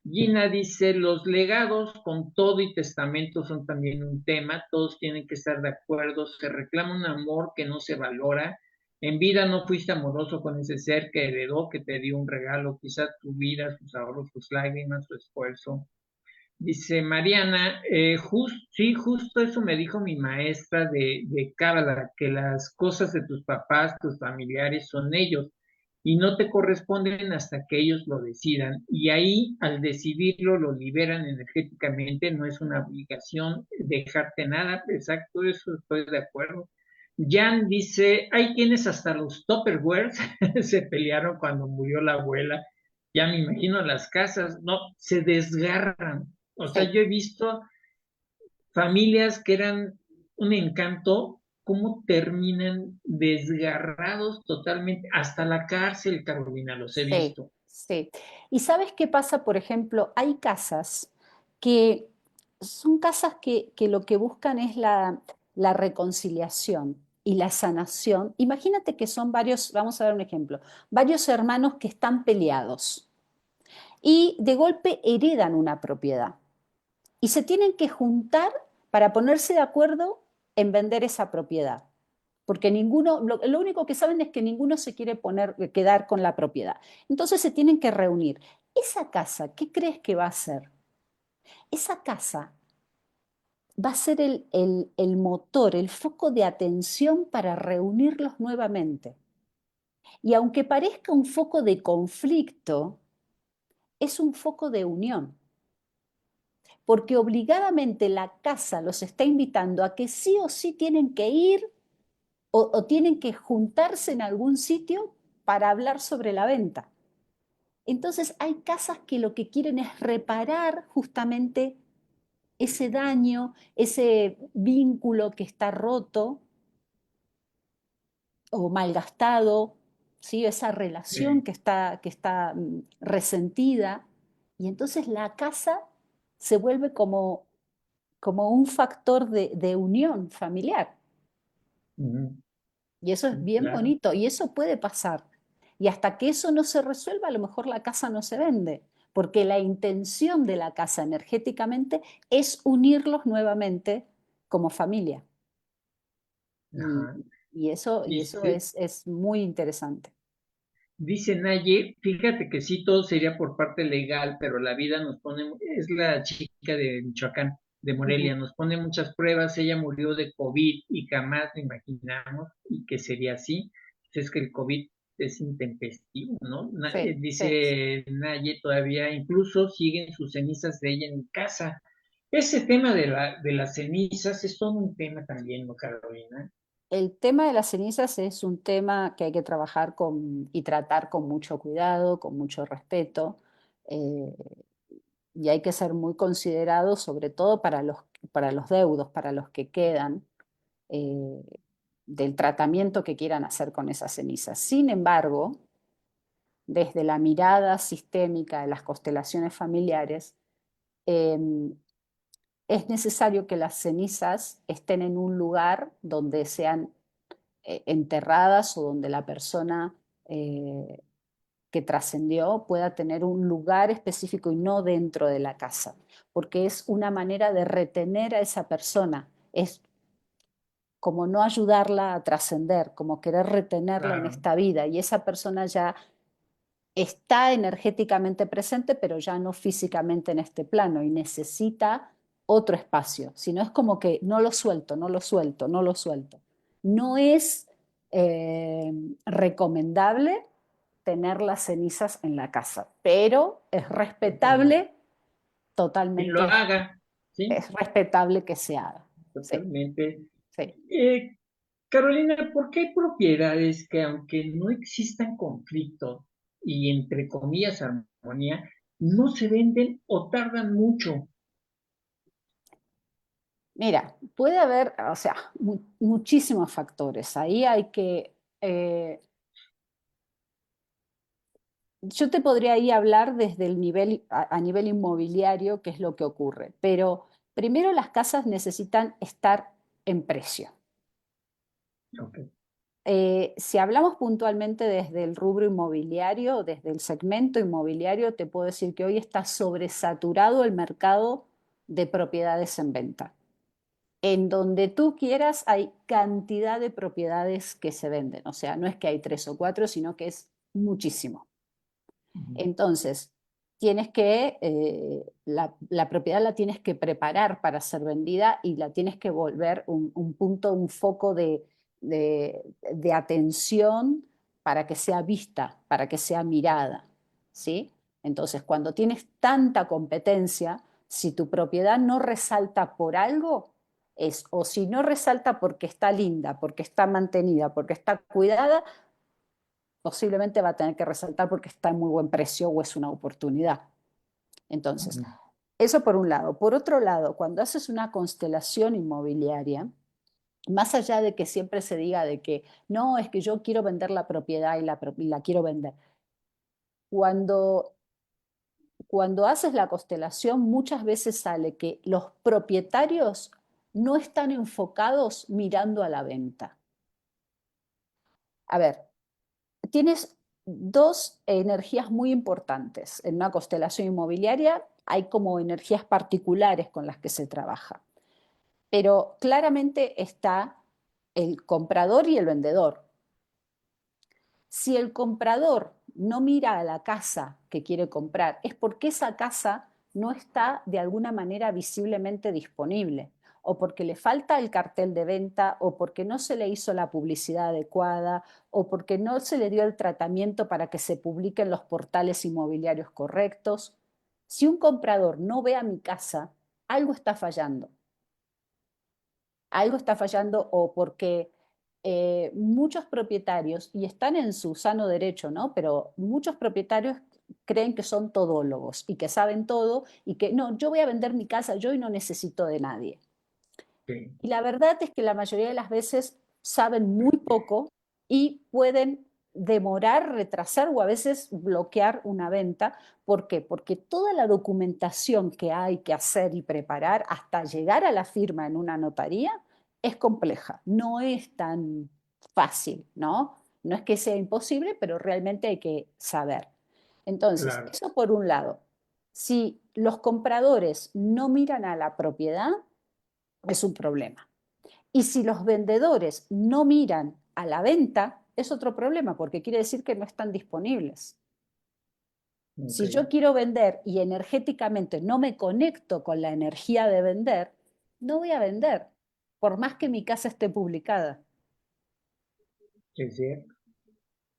Gina dice, los legados con todo y testamento son también un tema, todos tienen que estar de acuerdo, se reclama un amor que no se valora, en vida no fuiste amoroso con ese ser que heredó, que te dio un regalo, quizás tu vida, sus ahorros, sus lágrimas, su esfuerzo. Dice Mariana, sí, justo eso me dijo mi maestra de Cábala, que las cosas de tus papás, tus familiares son ellos y no te corresponden hasta que ellos lo decidan. Y ahí, al decidirlo, lo liberan energéticamente, no es una obligación, dejarte nada, exacto, eso estoy de acuerdo. Jan dice, hay quienes hasta los Tupperwares se pelearon cuando murió la abuela. Ya me imagino las casas, no, se desgarran. O sea, Sí, yo he visto familias que eran un encanto, cómo terminan desgarrados totalmente, hasta la cárcel, Carolina, los he sí, visto. sí. ¿Y sabes qué pasa? Por ejemplo, hay casas que son casas que lo que buscan es la reconciliación y la sanación. Imagínate que son varios, vamos a dar un ejemplo, varios hermanos que están peleados y de golpe heredan una propiedad y se tienen que juntar para ponerse de acuerdo en vender esa propiedad. Porque ninguno, lo único que saben es que ninguno se quiere quedar con la propiedad. Entonces se tienen que reunir. Esa casa, ¿qué crees que va a ser? Esa casa va a ser el motor, el foco de atención para reunirlos nuevamente. Y aunque parezca un foco de conflicto, es un foco de unión, porque obligadamente la casa los está invitando a que sí o sí tienen que ir o tienen que juntarse en algún sitio para hablar sobre la venta. Entonces hay casas que lo que quieren es reparar justamente ese daño, ese vínculo que está roto o malgastado, ¿sí? Esa relación Sí. que está resentida. Y entonces la casa se vuelve como un factor de unión familiar. Ujú, Y eso es sí, bien claro. bonito y eso puede pasar. Y hasta que eso no se resuelva, a lo mejor la casa no se vende, porque la intención de la casa energéticamente es unirlos nuevamente como familia. Y, Ajá. y eso Dice, es muy interesante. dice Naye, fíjate que sí, todo sería por parte legal, pero la vida nos pone, es la chica de Michoacán, de Ujú. Morelia, nos pone muchas pruebas. Ella murió de COVID y jamás lo imaginamos y que sería así. Pues es que el COVID es intempestivo, ¿no? Sí, sí. Dice Naye, todavía incluso siguen sus cenizas de ella en casa. Ese tema de las cenizas es todo un tema también, ¿no, Carolina? El tema de las cenizas es un tema que hay que trabajar y tratar con mucho cuidado, con mucho respeto. eh, y hay que ser muy considerados, sobre todo para los deudos, para los que quedan, eh, del tratamiento que quieran hacer con esas cenizas. Sin embargo, desde la mirada sistémica de las constelaciones familiares, eh, es necesario que las cenizas estén en un lugar donde sean enterradas o donde la persona que trascendió pueda tener un lugar específico y no dentro de la casa, porque es una manera de retener a esa persona, es como no ayudarla a trascender, como querer retenerla en Claro, esta vida y esa persona ya está energéticamente presente, pero ya no físicamente en este plano y necesita otro espacio. Si no es como que no lo suelto, no lo suelto, no lo suelto. No es eh, recomendable tener las cenizas en la casa, pero es totalmente. respetable, Quien lo totalmente haga, ¿sí? es respetable que se haga. Sí, Totalmente. sí. Eh, Carolina, ¿por qué hay propiedades que aunque no existan conflicto y entre comillas armonía, no se venden o tardan mucho? Mira, puede haber, o sea, muchísimos factores. Ahí hay que, yo te podría ahí hablar desde el nivel, a nivel inmobiliario, qué es lo que ocurre, pero primero las casas necesitan estar en precio. Ok. Si hablamos puntualmente desde el rubro inmobiliario, desde el segmento inmobiliario, te puedo decir que hoy está sobresaturado el mercado de propiedades en venta. En donde tú quieras hay cantidad de propiedades que se venden. O sea, no es que hay tres o cuatro, sino que es muchísimo. Ujú. Entonces, la propiedad la tienes que preparar para ser vendida y la tienes que volver un punto, un foco de atención para que sea vista, para que sea mirada, ¿sí? Entonces, cuando tienes tanta competencia, si tu propiedad no resalta por algo, es o si no resalta porque está linda, porque está mantenida, porque está cuidada, posiblemente va a tener que resaltar porque está en muy buen precio o es una oportunidad. Entonces, Ujú. eso por un lado. Por otro lado, cuando haces una constelación inmobiliaria, más allá de que siempre se diga de que no, es que yo quiero vender la propiedad y la quiero vender. Cuando, cuando haces la constelación, muchas veces sale que los propietarios no están enfocados mirando a la venta. A ver, tienes dos energías muy importantes. En una constelación inmobiliaria hay como energías particulares con las que se trabaja, pero claramente está el comprador y el vendedor. Si el comprador no mira a la casa que quiere comprar, es porque esa casa no está de alguna manera visiblemente disponible, o porque le falta el cartel de venta, o porque no se le hizo la publicidad adecuada, o porque no se le dio el tratamiento para que se publique en los portales inmobiliarios correctos. Si un comprador no ve a mi casa, algo está fallando. Algo está fallando o porque muchos propietarios, y están en su sano derecho, ¿no? Pero muchos propietarios creen que son todólogos y que saben todo y que no, yo voy a vender mi casa yo y no necesito de nadie. Sí, Y la verdad es que la mayoría de las veces saben muy poco y pueden demorar, retrasar o a veces bloquear una venta. ¿Por qué? Porque toda la documentación que hay que hacer y preparar hasta llegar a la firma en una notaría es compleja, no es tan fácil, ¿no? No es que sea imposible, pero realmente hay que saber. Entonces, claro. eso por un lado. Si los compradores no miran a la propiedad, es un problema. Y si los vendedores no miran a la venta, es otro problema, porque quiere decir que no están disponibles. Ok, Si yo quiero vender y energéticamente no me conecto con la energía de vender, no voy a vender, por más que mi casa esté publicada. sí, sí,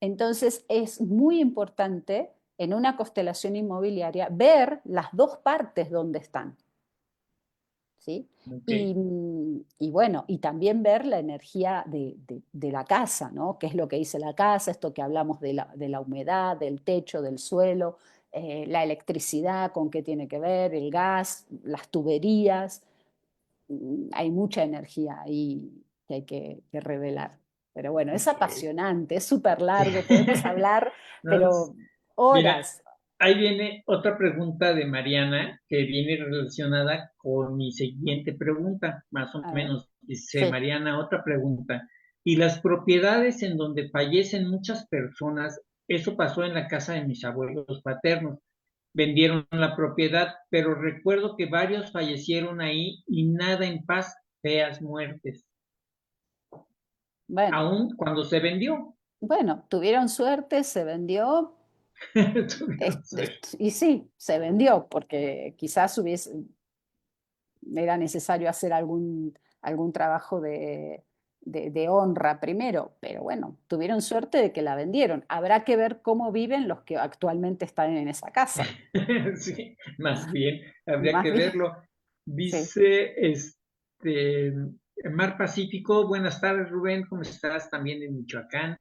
Entonces es muy importante en una constelación inmobiliaria ver las dos partes donde están. ¿Sí? ok, Y bueno, y también ver la energía de la casa, ¿no? ¿Qué es lo que dice la casa? Esto que hablamos de la humedad, del techo, del suelo, la electricidad, con qué tiene que ver, el gas, las tuberías. Hay mucha energía ahí que hay que revelar. Pero bueno, es ok. apasionante, es súper Sí. largo, podemos hablar, No, pero mira, horas. ahí viene otra pregunta de Mariana que viene relacionada con mi siguiente pregunta, más o A ver, menos. Dice sí. Mariana, otra pregunta. ¿Y las propiedades en donde fallecen muchas personas? Eso pasó en la casa de mis abuelos paternos. Vendieron la propiedad, pero recuerdo que varios fallecieron ahí y nada en paz, feas muertes, Bueno, aún cuando se vendió. bueno, tuvieron suerte, se vendió. Tuvieron suerte. Y sí, se vendió porque quizás era necesario hacer algún trabajo de honra primero, pero bueno, tuvieron suerte de que la vendieron. Habrá que ver cómo viven los que actualmente están en esa casa. Sí, más bien, habría Más que bien, verlo. sí. Dice Mar Pacífico, buenas tardes Rubén, ¿cómo estás? También en Michoacán.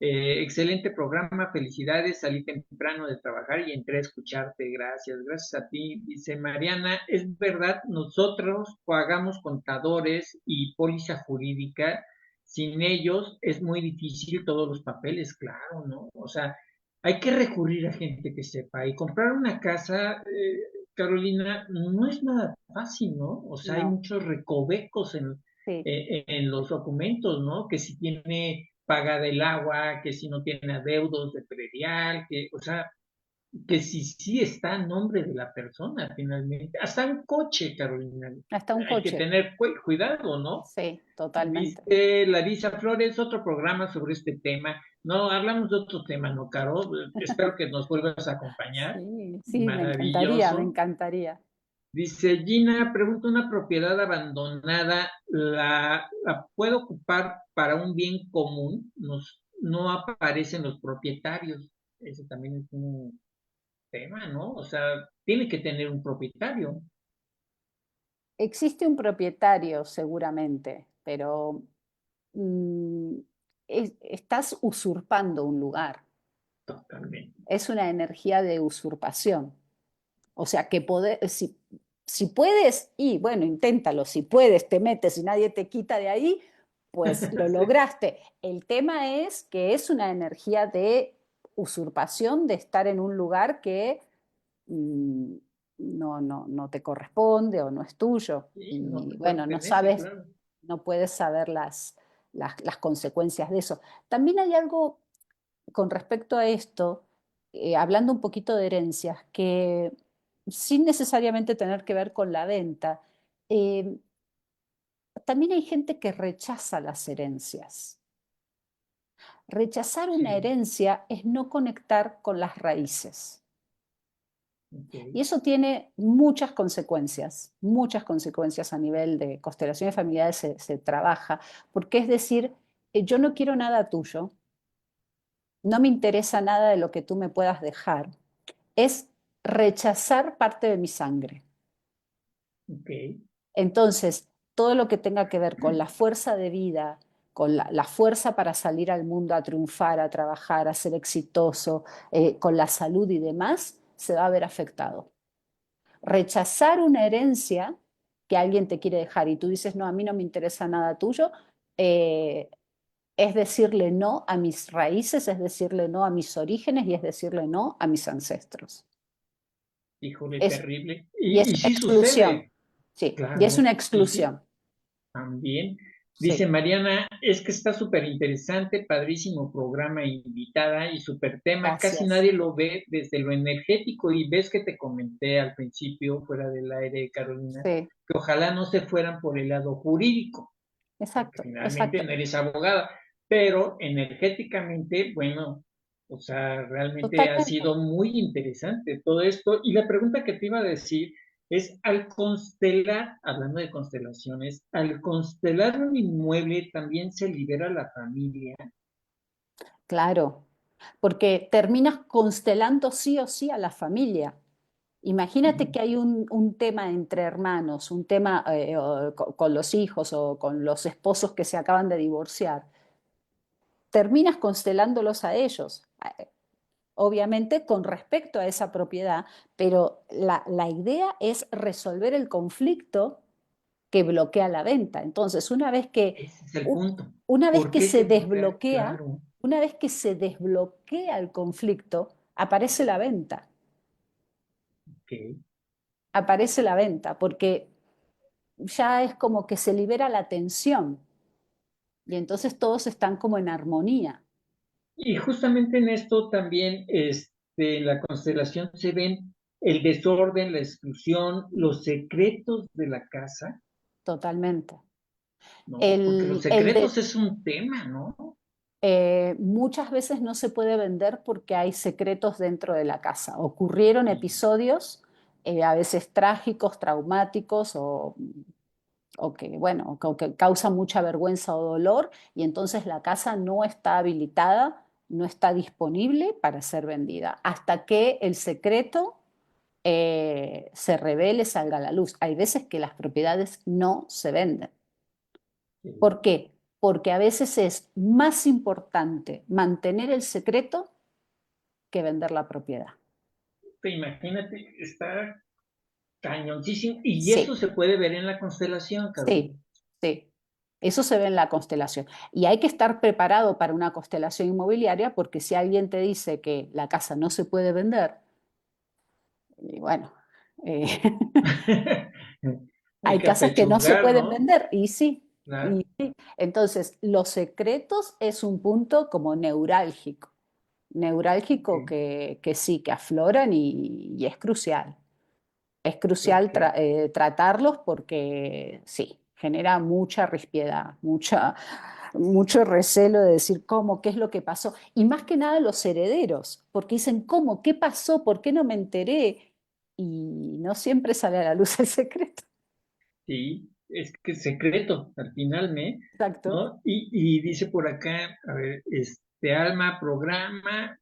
Excelente programa, felicidades, salí temprano de trabajar y entré a escucharte, gracias a ti. Dice Mariana, es verdad, nosotros pagamos contadores y póliza jurídica, sin ellos es muy difícil todos los papeles, claro, ¿no? O sea, hay que recurrir a gente que sepa. Y comprar una casa, Carolina, no es nada fácil, ¿no? O sea, hay No, muchos recovecos sí. en los documentos, ¿no? Que si tiene paga del agua, que si no tiene adeudos de predial, que, o sea, que si sí está a nombre de la persona finalmente. Hasta un coche, Carolina. Hasta un Hay que coche. tener cuidado, ¿no? Sí, totalmente. Dice Larisa Flores, otro programa sobre este tema. No, hablamos de otro tema, ¿no, Caro? Espero que nos vuelvas a acompañar. Sí, sí, me encantaría, me Maravilloso. encantaría. Dice Gina, pregunta, ¿una propiedad abandonada la puedo ocupar para un bien común? No aparecen los propietarios. Ese también es un tema, ¿no? O sea, tiene que tener un propietario. existe un propietario seguramente, pero mm, estás usurpando un lugar. Totalmente. Es una energía de usurpación. O sea, que si puedes, y bueno, inténtalo, si puedes, te metes y nadie te quita de ahí, pues lo Sí. lograste. El tema es que es una energía de usurpación, de estar en un lugar que mm, no te corresponde o no es tuyo. Sí, no Y te bueno, no pertenece, sabes, claro. no puedes saber las consecuencias de eso. También hay algo con respecto a esto, hablando un poquito de herencias, que sin necesariamente tener que ver con la venta, eh, también hay gente que rechaza las herencias. Rechazar una Sí, herencia es no conectar con las raíces. ok. Y eso tiene muchas consecuencias a nivel de constelaciones familiares se trabaja, porque es decir, yo no quiero nada tuyo, no me interesa nada de lo que tú me puedas dejar, es rechazar parte de mi sangre. Ok. Entonces, todo lo que tenga que ver con la fuerza de vida, con la fuerza para salir al mundo a triunfar, a trabajar, a ser exitoso, con la salud y demás, se va a ver afectado. Rechazar una herencia que alguien te quiere dejar y tú dices, no, a mí no me interesa nada tuyo, eh, es decirle no a mis raíces, es decirle no a mis orígenes y es decirle no a mis ancestros. Híjole, Es, terrible. y es Y una sí exclusión, sucede, sí, y es una claro. Y sí, exclusión, también. Dice sí, Mariana, es que está súper interesante, padrísimo programa, invitada y súper tema. Casi gracias. nadie lo ve desde lo energético y ves que te comenté al principio, fuera del aire, Carolina, Sí, que ojalá no se fueran por el lado jurídico, porque exacto, finalmente exacto, no eres abogada, pero energéticamente, bueno, o sea, realmente ha totalmente. sido muy interesante todo esto. Y la pregunta que te iba a decir es, al constelar, hablando de constelaciones, al constelar un inmueble también se libera la familia. Claro, porque terminas constelando sí o sí a la familia. Imagínate Ujú. que hay un tema entre hermanos, un tema con los hijos o con los esposos que se acaban de divorciar. Terminas constelándolos a ellos, obviamente con respecto a esa propiedad, pero la idea es resolver el conflicto que bloquea la venta. Entonces, Ese es el punto. una vez ¿Por que qué se se bloquea? desbloquea, Claro, una vez que se desbloquea el conflicto, aparece la venta, ok. aparece la venta, porque ya es como que se libera la tensión y entonces todos están como en armonía, Y justamente en esto también, en la constelación se ven el desorden, la exclusión, los secretos de la casa, totalmente. ¿no? Porque los El secretos de, es un tema, ¿no? muchas veces no se puede vender porque hay secretos dentro de la casa. Ocurrieron Y episodios, a veces trágicos, traumáticos o que, bueno, o que causa mucha vergüenza o dolor y entonces la casa no está habilitada, no está disponible para ser vendida hasta que el secreto se revele, salga a la luz. Hay veces que las propiedades no se venden. ¿Por qué? Porque a veces es más importante mantener el secreto que vender la propiedad. imagínate, está cañoncísimo. Y eso Sí, se puede ver en la constelación, sí, Carolina. sí. Eso se ve en la constelación. Y hay que estar preparado para una constelación inmobiliaria porque si alguien te dice que la casa no se puede vender, y bueno, eh, Hay hay que casas que no se apechugar, pueden ¿no? vender y sí, Claro, y sí. Entonces, los secretos es un punto como neurálgico, ok, neurálgico que sí, que afloran y es crucial. Es crucial perfecto. tratarlos porque sí, genera mucha rispiedad, mucho recelo de decir cómo, qué es lo que pasó. Y más que nada los herederos, porque dicen, ¿cómo? ¿Qué pasó? ¿Por qué no me enteré? Y no siempre sale a la luz el secreto. Sí, es que es secreto, al final, Exacto. ¿no? Y dice por acá, a ver, Alma,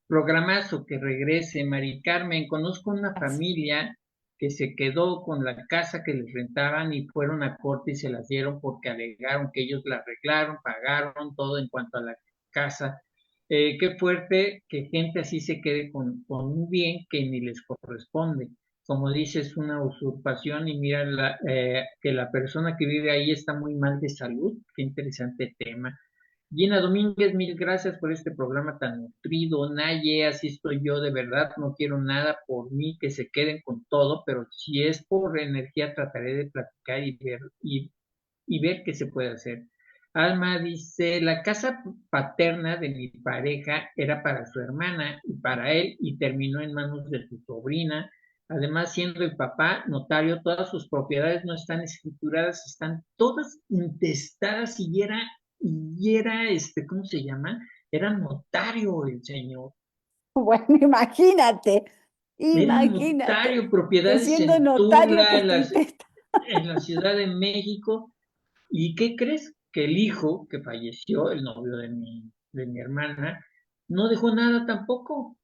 programazo que regrese, Mari Carmen, conozco una Así. familia que se quedó con la casa que les rentaban y fueron a corte y se las dieron porque alegaron que ellos la arreglaron, pagaron todo en cuanto a la casa. Qué fuerte que gente así se quede con un bien que ni les corresponde. Como dices, una usurpación y mira que la persona que vive ahí está muy mal de salud. Qué interesante tema. Gina Domínguez, mil gracias por este programa tan nutrido. Naye, así estoy yo, de verdad, no quiero nada por mí, que se queden con todo, pero si es por energía, trataré de platicar y ver qué se puede hacer. Alma dice, la casa paterna de mi pareja era para su hermana y para él y terminó en manos de su sobrina. Además, siendo el papá notario, todas sus propiedades no están escrituradas, están todas intestadas ¿cómo se llama? Era notario el señor. Bueno, imagínate, Era imagínate, notario, que propiedades siendo en notario Tula, que te intesta. en la Ciudad de México. ¿Y qué crees? Que el hijo que falleció, el novio de mi hermana, no dejó nada tampoco.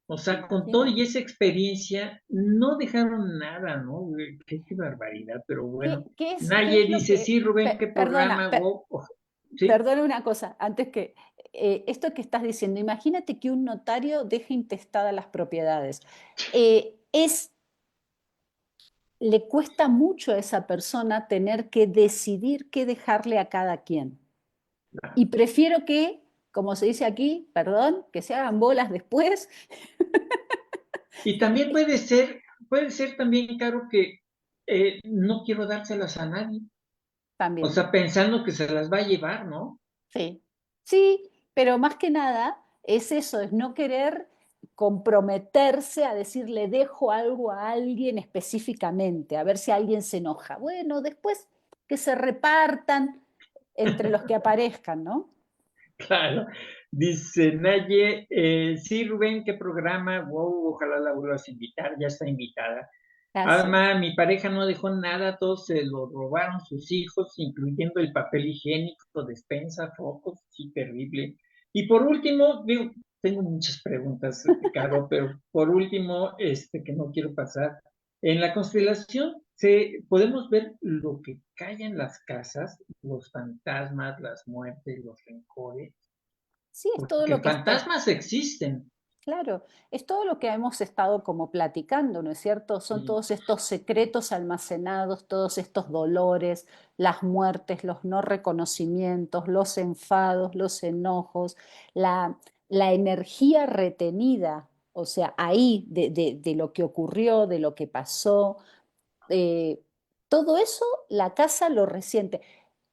O sea, con todo y Imagínate. esa experiencia, no dejaron nada, ¿no? Qué barbaridad, pero bueno. Qué Nadie es lo dice, que... sí, Rubén, qué perdona, programa, wow. Sí, perdona una cosa, antes que... esto que estás diciendo, imagínate que un notario deje intestadas las propiedades. Es le cuesta mucho a esa persona tener que decidir qué dejarle a cada quien. Y prefiero que, como se dice aquí, perdón, que se hagan bolas después. y también puede ser también, Caro, que no quiero dárselas a nadie. O También, sea, pensando que se las va a llevar, ¿no? sí. Sí, pero más que nada es eso, es no querer comprometerse a decirle dejo algo a alguien específicamente, a ver si alguien se enoja. Bueno, después que se repartan entre los que aparezcan, ¿no? Claro. Dice Naye, sí, Rubén, qué programa, wow, ojalá la vuelvas a invitar, ya está invitada. Gracias. Alma, mi pareja no dejó nada, todos se lo robaron sus hijos, incluyendo el papel higiénico, despensa, focos, sí, terrible. Y por último, digo, tengo muchas preguntas, Caro, pero por último, que no quiero pasar, en la constelación podemos ver lo que cae en las casas, los fantasmas, las muertes, los rencores, Sí, es todo porque lo que está, fantasmas existen. claro, es todo lo que hemos estado como platicando, ¿no es cierto? Son Sí, todos estos secretos almacenados, todos estos dolores, las muertes, los no reconocimientos, los enfados, los enojos, la energía retenida, o sea, ahí de lo que ocurrió, de lo que pasó, eh, todo eso la casa lo resiente.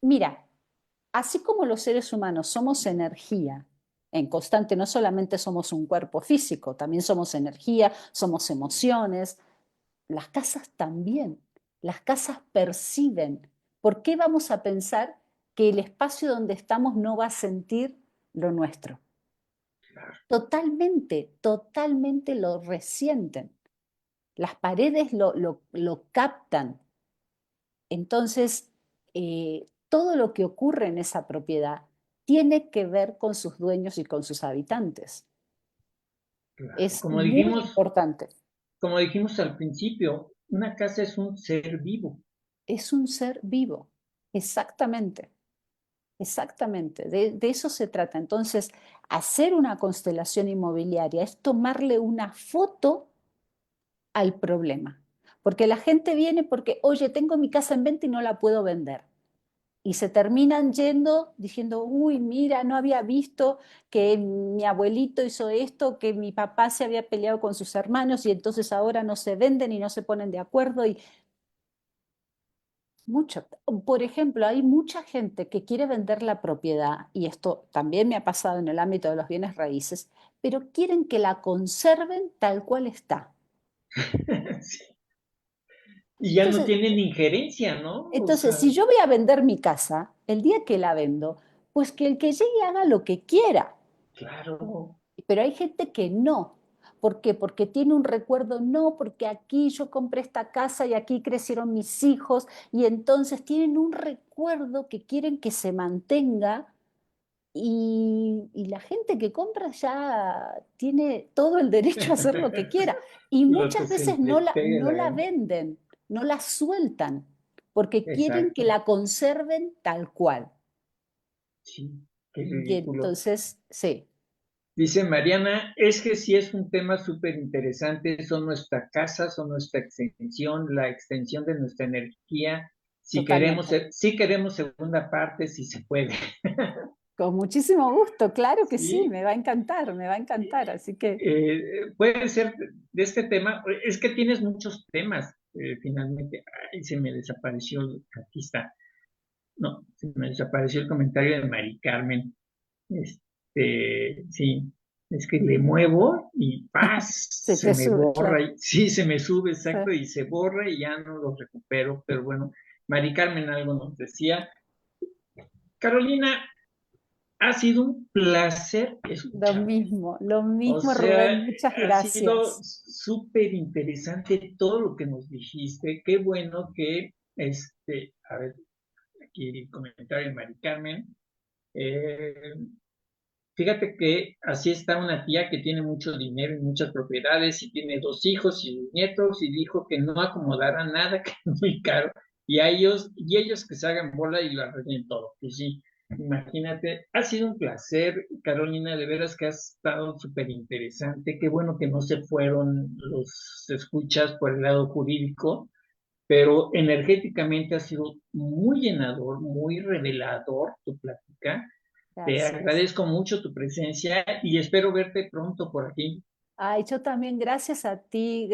Mira, así como los seres humanos somos energía en constante, no solamente somos un cuerpo físico, también somos energía, somos emociones, las casas también, las casas perciben. ¿Por qué vamos a pensar que el espacio donde estamos no va a sentir lo nuestro? claro. Totalmente, totalmente lo resienten. Las paredes lo captan. Entonces, todo lo que ocurre en esa propiedad tiene que ver con sus dueños y con sus habitantes. Claro, Es muy importante. como dijimos al principio, una casa es un ser vivo. Es un ser vivo. Exactamente, exactamente. De eso se trata. Entonces, hacer una constelación inmobiliaria es tomarle una foto al problema. Porque la gente viene porque, oye, tengo mi casa en venta y no la puedo vender. Y se terminan yendo diciendo, uy, mira, no había visto que mi abuelito hizo esto, que mi papá se había peleado con sus hermanos y entonces ahora no se venden y no se ponen de acuerdo. Y mucho. Por ejemplo, hay mucha gente que quiere vender la propiedad, y esto también me ha pasado en el ámbito de los bienes raíces, pero quieren que la conserven tal cual está. Sí. Y ya no Entonces, tienen injerencia, ¿no? O entonces, sea, si yo voy a vender mi casa, el día que la vendo, pues que el que llegue haga lo que quiera. claro, Pero hay gente que no. ¿Por qué? Porque tiene un recuerdo, no, porque aquí yo compré esta casa y aquí crecieron mis hijos y entonces tienen un recuerdo que quieren que se mantenga y la gente que compra ya tiene todo el derecho a hacer lo que quiera. Y Lo que muchas se veces les pegue no la la gana. venden, no la sueltan, porque quieren que Exacto. la conserven tal cual. Sí, qué Y ridículo. entonces, sí, Dice Mariana, es que sí es un tema súper interesante, son nuestra casa, son nuestra extensión, la extensión de nuestra energía. totalmente. Si queremos segunda parte, si se puede. Con muchísimo gusto, claro que sí, Sí, me va a encantar, me va a encantar. Así que puede ser de este tema, es que tienes muchos temas, finalmente. Ay, se me desapareció, aquí está. No, se me desapareció el comentario de Mari Carmen. Sí, es que le muevo y ¡paz! se Se te me sube, borra. claro. Sí, se me sube, Sí. exacto, y se borra y ya no lo recupero. Pero bueno, Mari Carmen algo nos decía. Carolina, ha sido un placer escucharte. Lo O mismo, sea, Rubén, muchas ha sido gracias. súper interesante todo lo que nos dijiste. Qué bueno que, a ver, aquí el comentario de Mari Carmen. Eh, Fíjate que así está una tía que tiene mucho dinero y muchas propiedades y tiene dos hijos y nietos y dijo que no acomodará nada, que es muy caro, y ellos que se hagan bola y lo arreglen todo. Pues sí, imagínate, ha sido un placer, Carolina, de veras que has estado súper interesante, qué bueno que no se fueron los escuchas por el lado jurídico, pero energéticamente ha sido muy llenador, muy revelador tu plática. Te Gracias. agradezco mucho tu presencia y espero verte pronto por aquí. Ay, yo también, gracias a ti,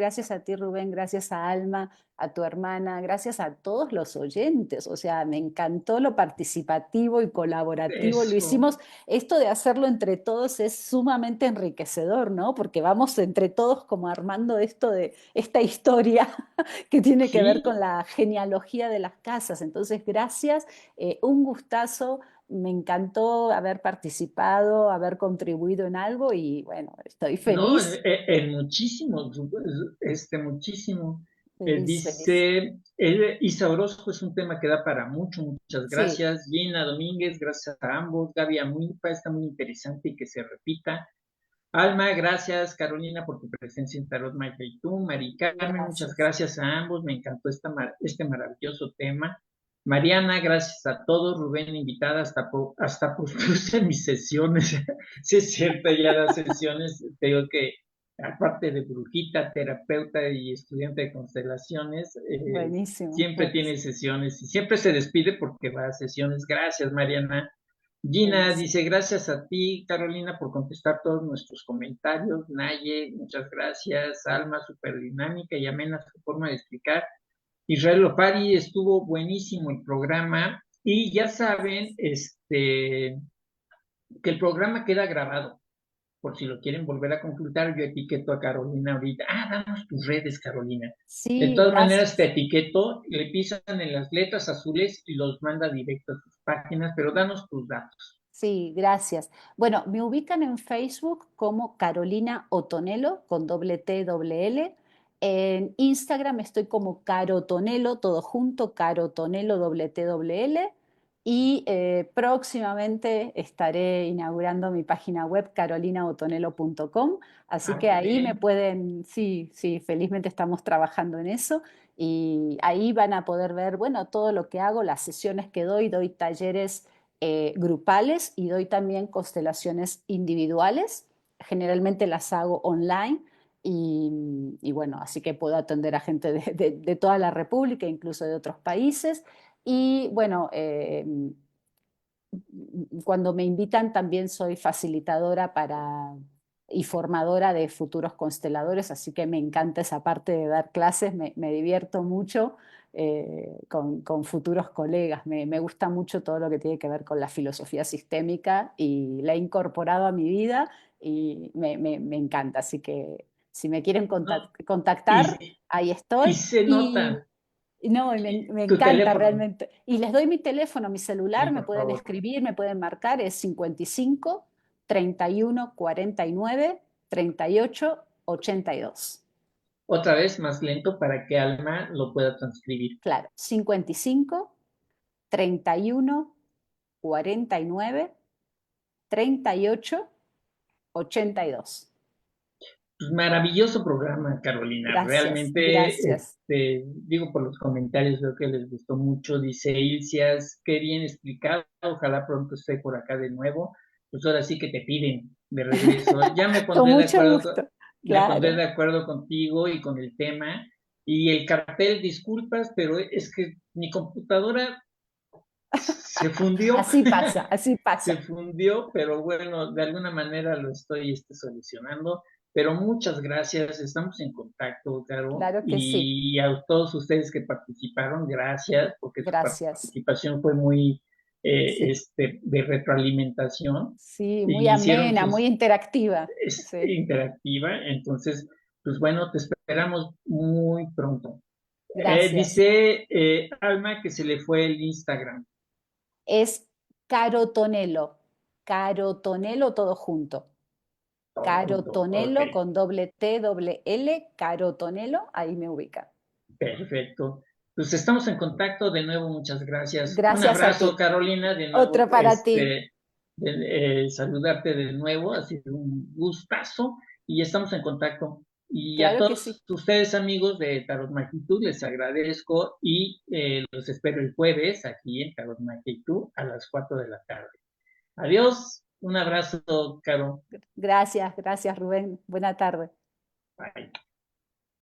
Rubén, gracias a Alma, a tu hermana, gracias a todos los oyentes. O sea, me encantó lo participativo y colaborativo. Lo Eso, hicimos, esto de hacerlo entre todos es sumamente enriquecedor, ¿no? Porque vamos entre todos como armando esto de esta historia que tiene que ver sí, con la genealogía de las casas. Entonces, gracias, un gustazo. Me encantó haber participado, haber contribuido en algo y bueno, estoy no, feliz, en muchísimo, muchísimo. feliz, feliz. Dice, Isa Orozco es un tema que da para mucho, muchas Sí, gracias. Gina Domínguez, gracias a ambos. Gaby Amuipa, está muy interesante y que se repita. Alma, gracias. Carolina, por tu presencia en Tarot Maya y tú. Mari Carmen, muchas gracias. gracias a ambos. Me encantó este maravilloso tema. Mariana, gracias a todos. Rubén, invitada, hasta pospuse mis sesiones. Sí, es cierto, ya las sesiones, tengo que, aparte de brujita, terapeuta y estudiante de constelaciones, Buenísimo, siempre tiene buenísimo, sesiones y siempre se despide porque va a sesiones. Gracias, Mariana. Gina buenísimo. dice, gracias a ti, Carolina, por contestar todos nuestros comentarios. Naye, muchas gracias. Alma, súper dinámica y amena su forma de explicar. Israel Lopari, estuvo buenísimo el programa. Y ya saben, que el programa queda grabado. Por si lo quieren volver a consultar, yo etiqueto a Carolina ahorita. Danos tus redes, Carolina. De Sí, todas maneras, te gracias. etiqueto, le pisan en las letras azules y los manda directo a sus páginas, pero danos tus datos. Sí, gracias. Bueno, me ubican en Facebook como Carolina Otonelo con doble T, doble L. En Instagram estoy como Carotonelo, todo junto, Carotonelo, doble T, doble L. Y próximamente estaré inaugurando mi página web carolinaotonelo.com. Así que Qué ahí me bien. pueden, sí, sí, felizmente estamos trabajando en eso. Y ahí van a poder ver, bueno, todo lo que hago, las sesiones que doy talleres grupales y doy también constelaciones individuales. Generalmente las hago online y bueno, así que puedo atender a gente de toda la República, incluso de otros países. Y bueno, cuando me invitan también soy facilitadora y formadora de futuros consteladores, así que me encanta esa parte de dar clases, me divierto mucho con futuros colegas, me gusta mucho todo lo que tiene que ver con la filosofía sistémica y la he incorporado a mi vida y me encanta, así que si me quieren No, contactar, y, ahí y estoy. se Y nota no, y me tu encanta teléfono. realmente. Y les doy mi teléfono, mi celular, Sí, me por pueden favor. escribir, me pueden marcar, es 55 31 49 38 82. Otra vez más lento para que Alma lo pueda transcribir. Claro, 55 31 49 3882. Pues maravilloso programa, Carolina. Gracias, Realmente, gracias. digo por los comentarios, veo que les gustó mucho. Dice Ilcias, qué bien explicado. Ojalá pronto esté por acá de nuevo. Pues ahora sí que te piden de regreso. Ya me Con pondré de mucho acuerdo, gusto, me pondré claro. de acuerdo contigo y con el tema. Y el cartel, disculpas, pero es que mi computadora se fundió. Así pasa, así Se pasa. fundió, pero bueno, de alguna manera lo estoy solucionando. Pero muchas gracias, estamos en contacto, Caro, Claro que sí. y a todos ustedes que participaron, gracias, porque su Gracias. participación fue muy Sí, de retroalimentación sí, muy y hicieron amena, muy sus interactiva. Sí, interactiva, entonces, pues bueno, te esperamos muy pronto. gracias. Dice Alma que se le fue el Instagram. Es Carotonelo. Carotonelo todo junto. Todo junto, ok. Carotonelo con doble T, doble L, Carotonelo, ahí me ubica. Perfecto. Pues estamos en contacto de nuevo, muchas gracias. Un Gracias a abrazo, ti. Carolina, de nuevo, Otro para ti. saludarte de nuevo, ha sido un gustazo y estamos en contacto. Y a Claro que sí. todos ustedes, amigos de Tarot Magitud, les agradezco y los espero el jueves aquí en Tarot Magitud a las 4 de la tarde. Adiós, un abrazo, Caro. Gracias, gracias Rubén. Buena tarde. Bye.